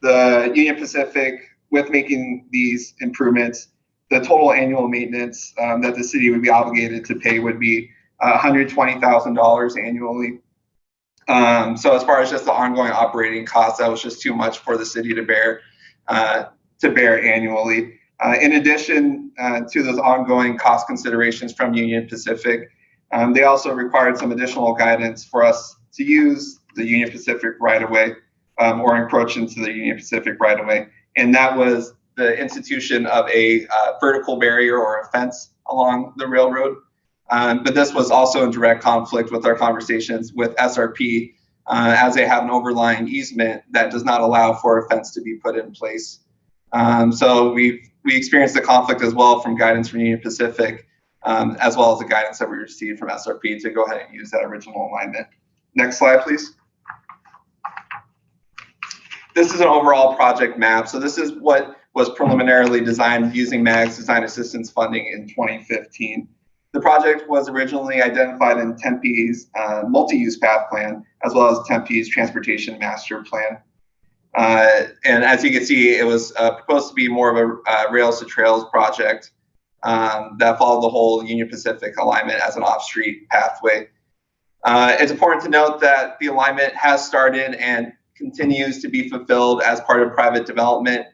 The Union Pacific, with making these improvements, the total annual maintenance that the city would be obligated to pay would be $120,000 annually. So as far as just the ongoing operating costs, that was just too much for the city to bear annually. In addition to those ongoing cost considerations from Union Pacific, they also required some additional guidance for us to use the Union Pacific right-of-way or encroach into the Union Pacific right-of-way. And that was the institution of a vertical barrier or a fence along the railroad. But this was also in direct conflict with our conversations with SRP, as they have an overlying easement that does not allow for a fence to be put in place. So we experienced the conflict as well from guidance from Union Pacific, as well as the guidance that we received from SRP to go ahead and use that original alignment. Next slide, please. This is an overall project map. So this is what was preliminarily designed using MAG's design assistance funding in 2015. The project was originally identified in Tempe's multi-use path plan, as well as Tempe's transportation master plan. And as you can see, it was proposed to be more of a rails to trails project that followed the whole Union Pacific alignment as an off-street pathway. It's important to note that the alignment has started and continues to be fulfilled as part of private development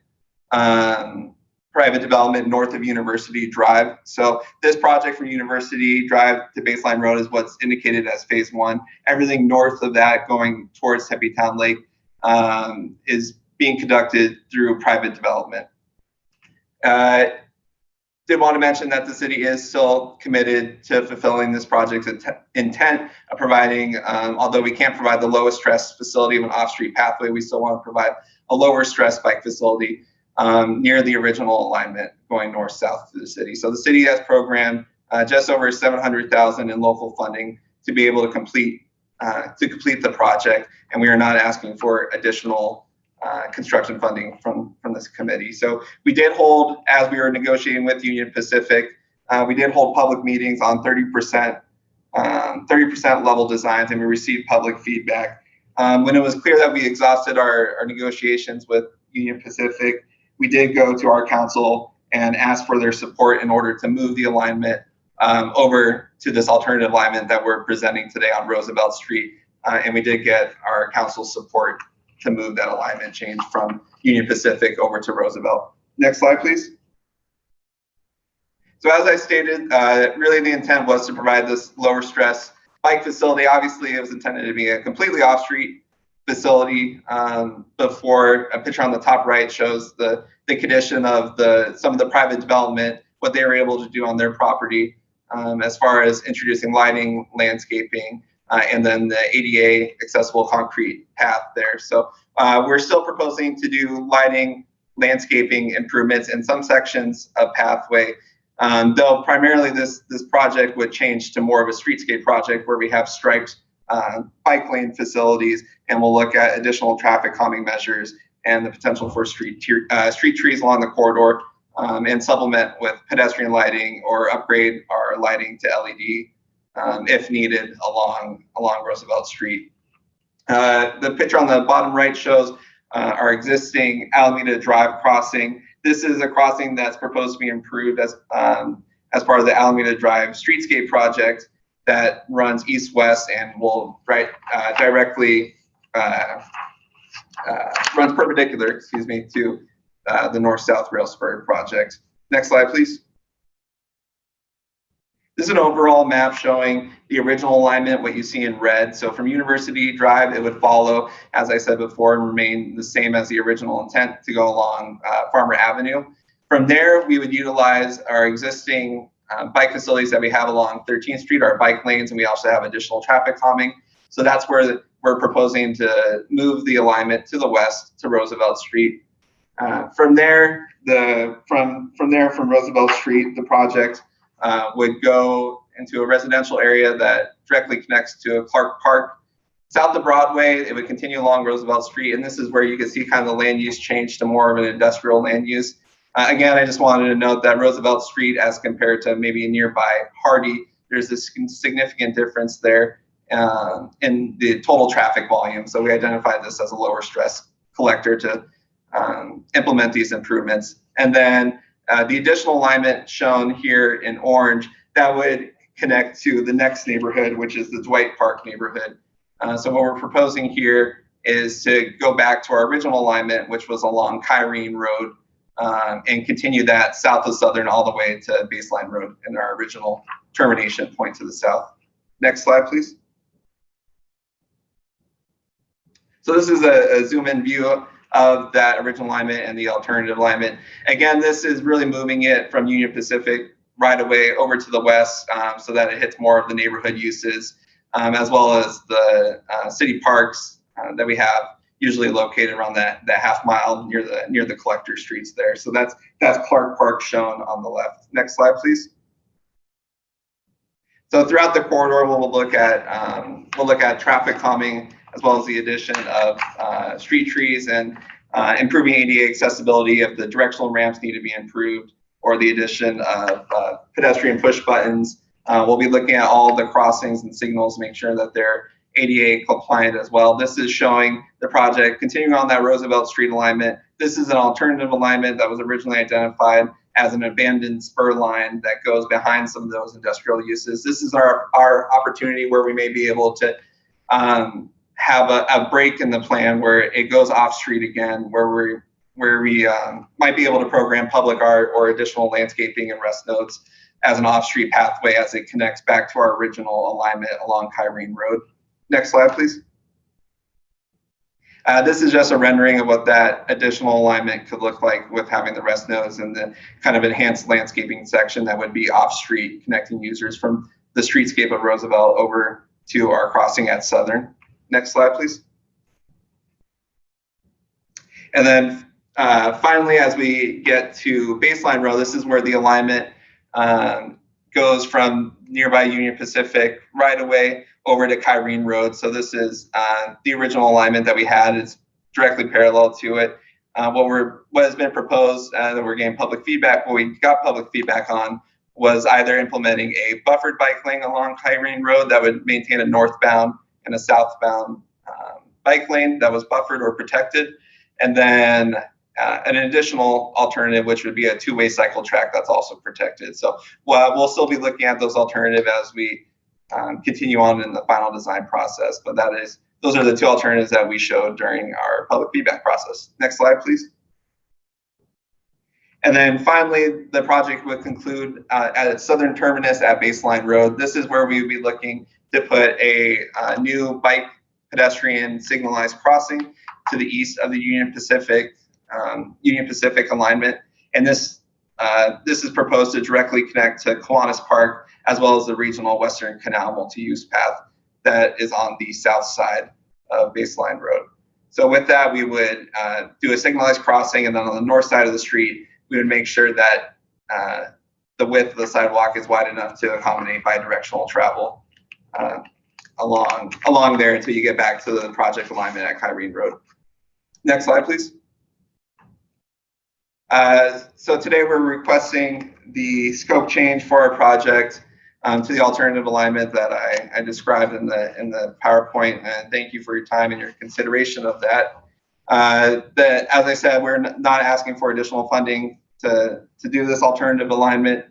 north of University Drive. So this project from University Drive to Baseline Road is what's indicated as phase one. Everything north of that going towards Tempe Town Lake is being conducted through private development. To Did want to mention that the city is still committed to fulfilling this project's intent of providing, although we can't provide the lowest stress facility of an off-street pathway, we still want to provide a lower stress bike facility near the original alignment going north-south through the city. So the city has programmed just over $700,000 in local funding to be able to complete the project, and we are not asking for additional construction funding from this committee. So we did hold, as we were negotiating with Union Pacific, we did hold public meetings on 30% level designs, and we received public feedback. When it was clear that we exhausted our negotiations with Union Pacific, we did go to our council and ask for their support in order to move the alignment over to this alternative alignment that we're presenting today on Roosevelt Street. And we did get our council's support to move that alignment change from Union Pacific over to Roosevelt. Next slide, please. So as I stated, really the intent was to provide this lower stress bike facility. Obviously, it was intended to be a completely off-street facility. Before, a picture on the top right shows the condition of some of the private development, what they were able to do on their property as far as introducing lighting, landscaping, and then the ADA accessible concrete path there. So we're still proposing to do lighting, landscaping improvements in some sections of pathway, though primarily this project would change to more of a streetscape project where we have striped bike lane facilities, and we'll look at additional traffic calming measures and the potential for street trees along the corridor, and supplement with pedestrian lighting or upgrade our lighting to LED if needed along Roosevelt Street. The picture on the bottom right shows our existing Alameda Drive crossing. This is a crossing that's proposed to be improved as part of the Alameda Drive Streetscape project that runs east-west and will directly runs perpendicular, to the north-south rail spur project. Next slide, please. This is an overall map showing the original alignment, what you see in red. So from University Drive, it would follow, as I said before, and remain the same as the original intent to go along Farmer Avenue. From there, we would utilize our existing bike facilities that we have along 13th Street, our bike lanes, and we also have additional traffic calming. So that's where we're proposing to move the alignment to the west to Roosevelt Street. From Roosevelt Street, the project would go into a residential area that directly connects to Clark Park. South of Broadway, it would continue along Roosevelt Street, and this is where you can see kind of the land use change to more of an industrial land use. Again, I just wanted to note that Roosevelt Street, as compared to maybe nearby Hardy, there's this significant difference there in the total traffic volume. So we identified this as a lower stress collector to implement these improvements. And then the additional alignment shown here in orange, that would connect to the next neighborhood, which is the Dwight Park neighborhood. So what we're proposing here is to go back to our original alignment, which was along Kyrene Road, and continue that south of Southern all the way to Baseline Road in our original termination point to the south. Next slide, please. So this is a zoom-in view of that original alignment and the alternative alignment. Again, this is really moving it from Union Pacific right away over to the west, so that it hits more of the neighborhood uses, as well as the city parks that we have, usually located around that half mile near the collector streets there. So that's Clark Park shown on the left. Next slide, please. So throughout the corridor, we'll look at traffic calming, as well as the addition of street trees and improving ADA accessibility if the directional ramps need to be improved, or the addition of pedestrian push buttons. We'll be looking at all the crossings and signals, make sure that they're ADA compliant as well. This is showing the project continuing on that Roosevelt Street alignment. This is an alternative alignment that was originally identified as an abandoned spur line that goes behind some of those industrial uses. This is our opportunity where we may be able to have a break in the plan where it goes off street again, where we might be able to program public art or additional landscaping and rest notes as an off-street pathway as it connects back to our original alignment along Kyrene Road. Next slide, please. This is just a rendering of what that additional alignment could look like with having the rest nodes and the kind of enhanced landscaping section that would be off-street, connecting users from the streetscape of Roosevelt over to our crossing at Southern. Next slide, please. And then finally, as we get to Baseline Road, this is where the alignment goes from nearby Union Pacific right away over to Kyrene Road. So this is the original alignment that we had. It's directly parallel to it. What has been proposed that we're getting public feedback, what we got public feedback on was either implementing a buffered bike lane along Kyrene Road that would maintain a northbound and a southbound bike lane that was buffered or protected, and then an additional alternative, which would be a two-way cycle track that's also protected. So we'll still be looking at those alternatives as we continue on in the final design process, but those are the two alternatives that we showed during our public feedback process. Next slide, please. And then finally, the project would conclude at its southern terminus at Baseline Road. This is where we would be looking to put a new bike pedestrian signalized crossing to the east of the Union Pacific alignment. And this is proposed to directly connect to Kiwanis Park as well as the regional Western Canal multi-use path that is on the south side of Baseline Road. So with that, we would do a signalized crossing, and then on the north side of the street, we would make sure that the width of the sidewalk is wide enough to accommodate bidirectional travel along there until you get back to the project alignment at Kyrene Road. Next slide, please. So today we're requesting the scope change for our project to the alternative alignment that I described in the PowerPoint, and thank you for your time and your consideration of that. As I said, we're not asking for additional funding to do this alternative alignment,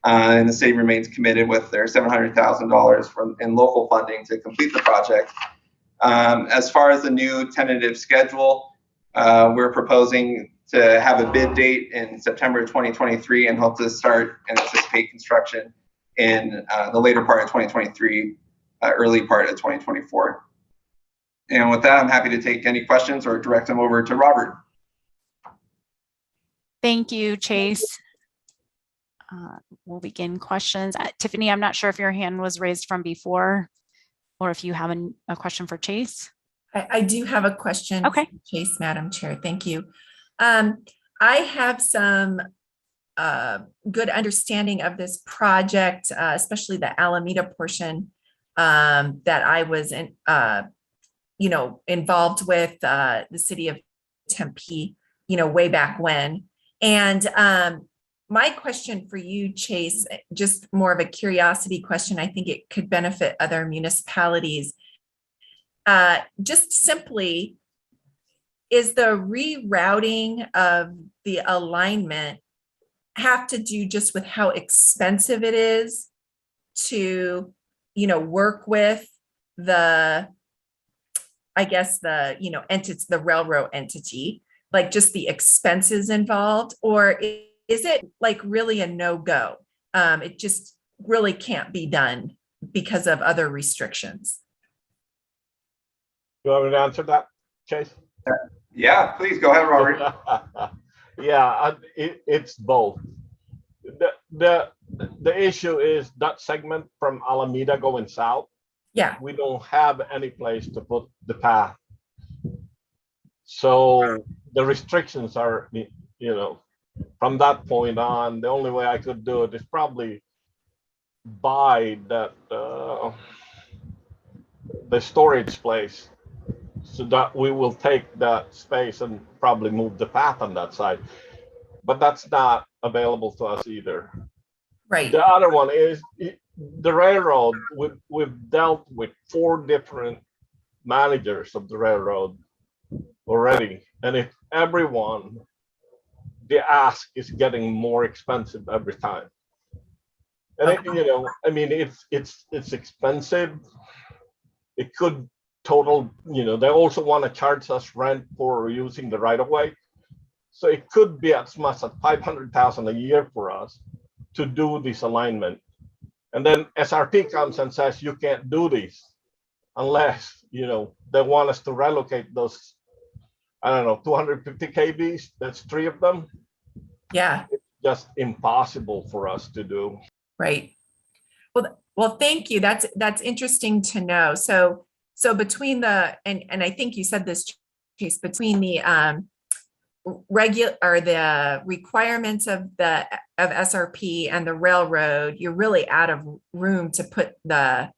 and the city remains committed with their $700,000 in local funding to complete the project. As far as the new tentative schedule, we're proposing to have a bid date in September 2023 and hope to start and anticipate construction in the later part of 2023, early part of 2024. And with that, I'm happy to take any questions or direct them over to Robert. Thank you, Chase. We'll begin questions. Tiffany, I'm not sure if your hand was raised from before or if you have a question for Chase. I do have a question. Okay. For Chase, Madam Chair. Thank you. I have some good understanding of this project, especially the Alameda portion that I was involved with the city of Tempe, way back when. And my question for you, Chase, just more of a curiosity question. I think it could benefit other municipalities. Just simply, is the rerouting of the alignment have to do just with how expensive it is to, work with the railroad entity, like just the expenses involved, or is it like really a no-go? It just really can't be done because of other restrictions. You want me to answer that, Chase? Yeah, please go ahead, Robert. Yeah, it's both. The issue is that segment from Alameda going south. Yeah. We don't have any place to put the path. So the restrictions are, from that point on, the only way I could do it is probably buy that the storage place, so that we will take that space and probably move the path on that side. But that's not available to us either. Right. The other one is the railroad. We've dealt with 4 different managers of the railroad already. And if everyone, the ask is getting more expensive every time. And it's expensive. It could total, they also want to charge us rent for using the right of way. So it could be as much as $500,000 a year for us to do this alignment. And then SRP comes and says, you can't do this unless, they want us to relocate those I don't know, 250 kVs, that's 3 of them. Yeah, Just impossible for us to do. right. Well, thank you. That's interesting to know. So between the, and I think you said this, Chase, between the the requirements of SRP and the railroad, you're really out of room to put the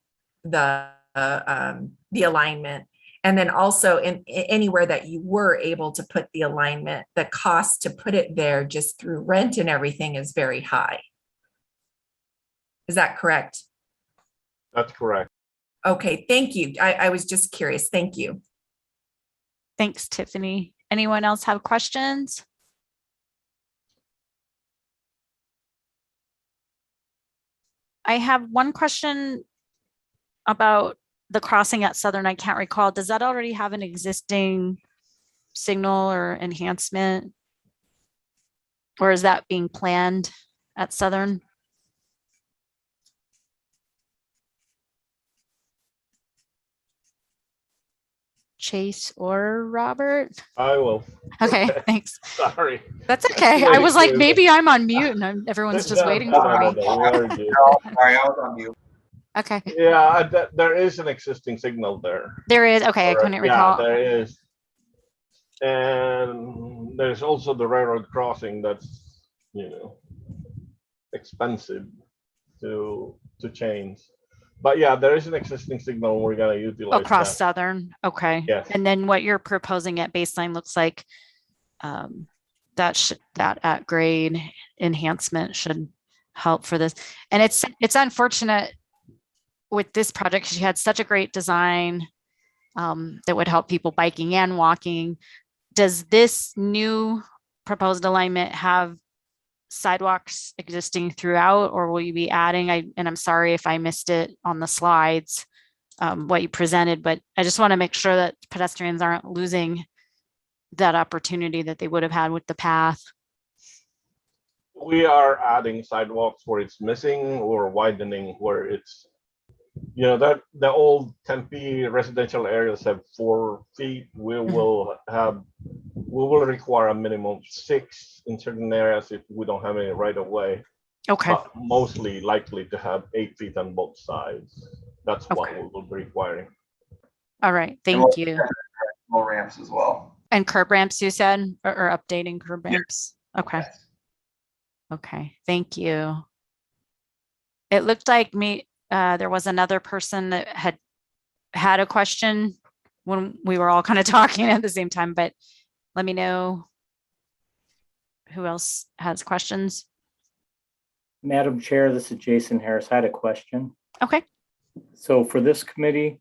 alignment. And then also in anywhere that you were able to put the alignment, the cost to put it there just through rent and everything is very high. Is that correct? That's correct. Okay, thank you. I was just curious. Thank you. Thanks, Tiffany. Anyone else have questions? I have one question about the crossing at Southern. I can't recall. Does that already have an existing signal or enhancement? Or is that being planned at Southern? Chase or Robert? I will. Okay, thanks. Sorry. That's okay. I was like, maybe I'm on mute and everyone's just waiting for me. Sorry, I was on mute. Okay. Yeah, there is an existing signal there. There is. Okay, I couldn't recall. Yeah, there is. And there's also the railroad crossing that's, expensive to change. But yeah, there is an existing signal. We're going to utilize Across that. Southern. Okay. Yes. And then what you're proposing at baseline looks like that at grade enhancement should help for this. And it's unfortunate with this project because you had such a great design that would help people biking and walking. Does this new proposed alignment have sidewalks existing throughout, or will you be adding? And I'm sorry if I missed it on the slides, what you presented, but I just want to make sure that pedestrians aren't losing that opportunity that they would have had with the path. We are adding sidewalks where it's missing or widening where it's, that the old Tempe residential areas have 4 feet. We will require a minimum of 6 in certain areas if we don't have any right of way. Okay. But mostly likely to have 8 feet on both sides. That's what we will be requiring. All right. Thank you. More ramps as well. And curb ramps, you said, or updating curb ramps. Okay. Yes. Okay. Thank you. It looked like there was another person that had a question when we were all kind of talking at the same time, but let me know who else has questions. Madam Chair, this is Jason Harris. I had a question. Okay. So for this committee,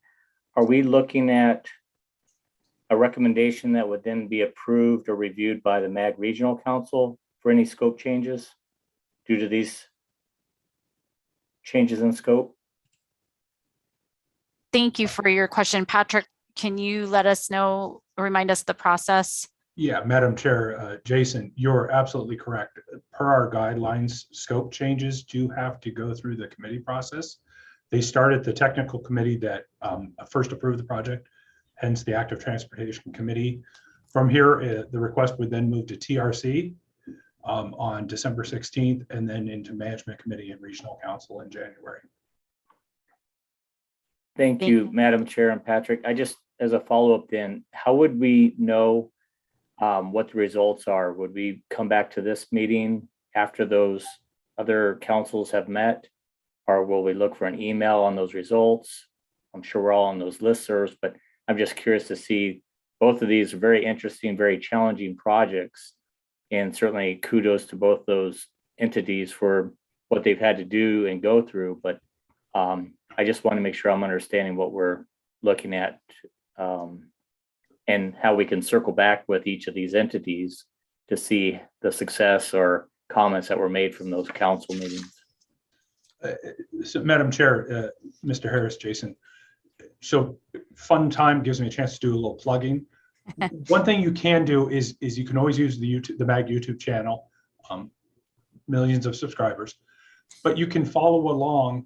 are we looking at a recommendation that would then be approved or reviewed by the MAG Regional Council for any scope changes due to these changes in scope? Thank you for your question. Patrick, can you let us know, remind us the process? Yeah, Madam Chair, Jason, you're absolutely correct. Per our guidelines, scope changes do have to go through the committee process. They start at the technical committee that first approved the project, hence the Active Transportation Committee. From here, the request would then move to TRC on December 16th, and then into Management Committee and Regional Council in January. Thank you, Madam Chair and Patrick. I just, as a follow-up then, how would we know what the results are? Would we come back to this meeting after those other councils have met? Or will we look for an email on those results? I'm sure we're all on those listservs, but I'm just curious to see both of these very interesting, very challenging projects. And certainly kudos to both those entities for what they've had to do and go through. But I just want to make sure I'm understanding what we're looking at and how we can circle back with each of these entities to see the success or comments that were made from those council meetings. So, Madam Chair, Mr. Harris, Jason, so fun time gives me a chance to do a little plugging. One thing you can do is you can always use the MAG YouTube channel, millions of subscribers, but you can follow along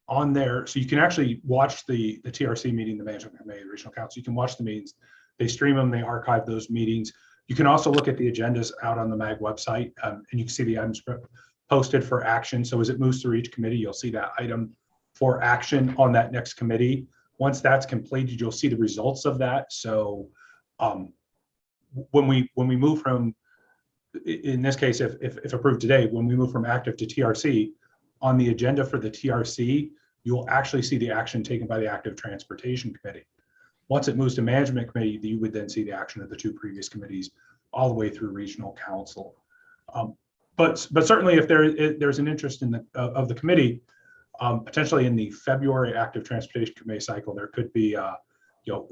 on there. So you can actually watch the TRC meeting, the Management Committee, the Regional Council. You can watch the meetings. They stream them, they archive those meetings. You can also look at the agendas out on the MAG website, and you can see the items posted for action. So as it moves through each committee, you'll see that item for action on that next committee. Once that's completed, you'll see the results of that. So when we move from, in this case, if approved today, when we move from active to TRC, on the agenda for the TRC, you'll actually see the action taken by the Active Transportation Committee. Once it moves to Management Committee, you would then see the action of the two previous committees all the way through Regional Council. But certainly, if there's an interest in of the committee, potentially in the February Active Transportation Committee cycle, there could be,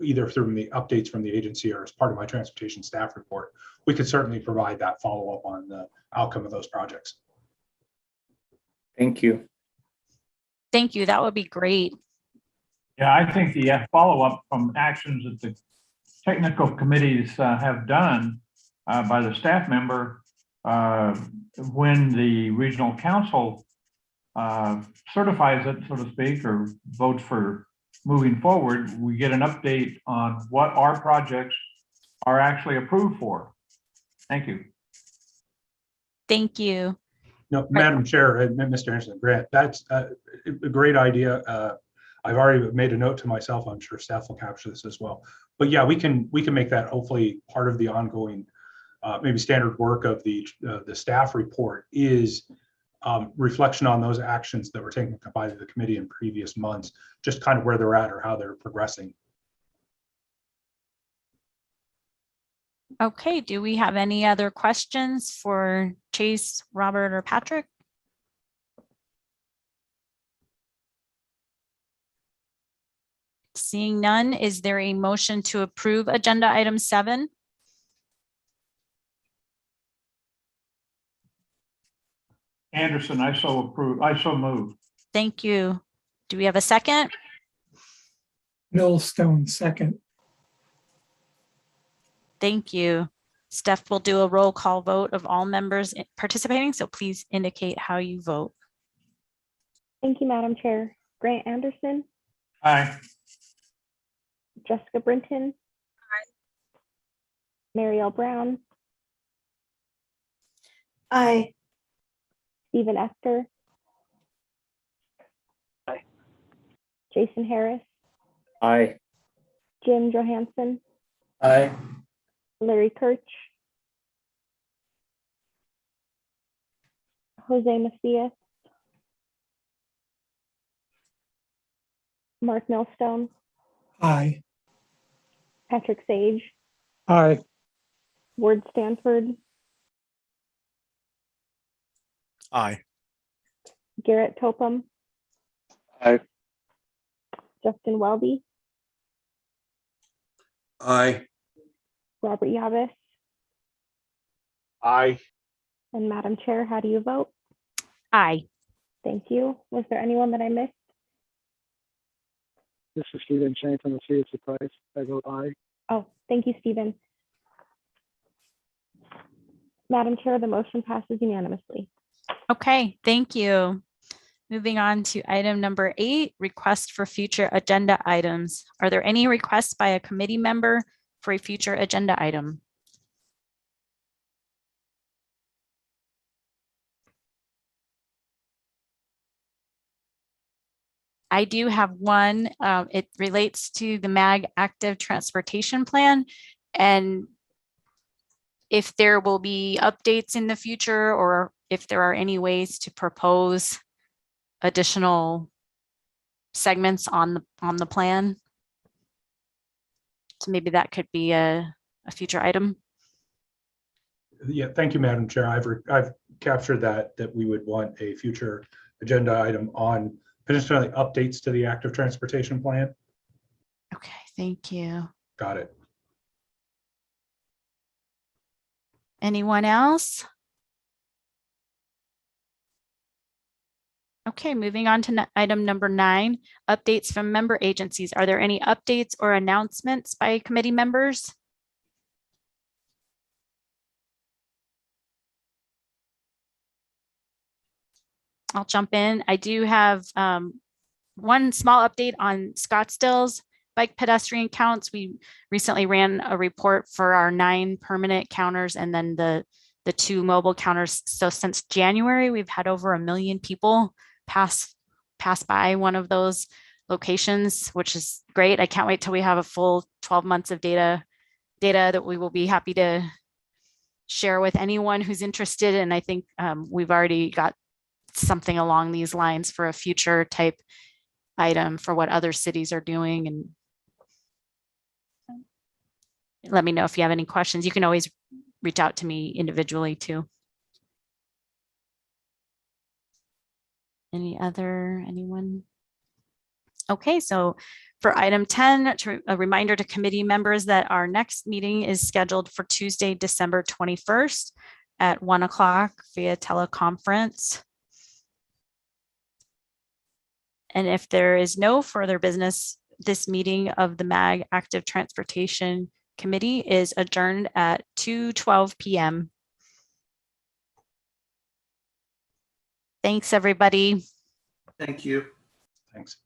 either through the updates from the agency or as part of my transportation staff report, we could certainly provide that follow-up on the outcome of those projects. Thank you. Thank you. That would be great. Yeah, I think the follow-up from actions that the technical committees have done by the staff member when the regional council certifies it, so to speak, or votes for moving forward, we get an update on what our projects are actually approved for. Thank you. Thank you. No, Madam Chair and Mr. Anderson, Grant, that's a great idea. I've already made a note to myself. I'm sure staff will capture this as well. But yeah, we can make that hopefully part of the ongoing, maybe standard work of the staff report is reflection on those actions that were taken by the committee in previous months, just kind of where they're at or how they're progressing. Okay, do we have any other questions for Chase, Robert, or Patrick? Seeing none, is there a motion to approve agenda item 7? Anderson, I so approve. I so move. Thank you. Do we have a second? Millstone, second. Thank you. Steph will do a roll call vote of all members participating, so please indicate how you vote. Thank you, Madam Chair. Grant Anderson, Aye. Jessica Brinton. Aye. Marielle Brown. Aye. Stephen Esther. Aye. Jason Harris. Aye. Jim Johansson. Aye. Larry Kirch. Jose Macias. Mark Millstone. Aye. Patrick Sage. Aye. Ward Stanford. Aye. Garrett Topham. Aye. Justin Welby. Aye. Robert Yavis. Aye. And Madam Chair, how do you vote? Aye. Thank you. Was there anyone that I missed? This is Stephen Chang from the City of Surprise. I vote aye. Oh, thank you, Stephen. Madam Chair, the motion passes unanimously. Okay, thank you. Moving on to item number 8, request for future agenda items. Are there any requests by a committee member for a future agenda item? I do have one. It relates to the MAG Active Transportation Plan, and if there will be updates in the future or if there are any ways to propose additional segments on the plan. So maybe that could be a future item. Yeah, thank you, Madam Chair. I've captured that we would want a future agenda item on potentially updates to the active transportation plan. Okay, thank you. Got it. Anyone else? Okay, moving on to item number 9, updates from member agencies. Are there any updates or announcements by committee members? I'll jump in. I do have one small update on Scottsdale's bike pedestrian counts. We recently ran a report for our 9 permanent counters and then the 2 mobile counters. So since January, we've had over 1 million people pass by one of those locations, which is great. I can't wait till we have a full 12 months of data that we will be happy to share with anyone who's interested. And I think we've already got something along these lines for a future type item for what other cities are doing. And let me know if you have any questions. You can always reach out to me individually too. Anyone? Okay, so for item 10, a reminder to committee members that our next meeting is scheduled for Tuesday, December 21st at 1 o'clock via teleconference. And if there is no further business, this meeting of the MAG Active Transportation Committee is adjourned at 2:12 p.m. Thanks, everybody. Thank you. Thanks.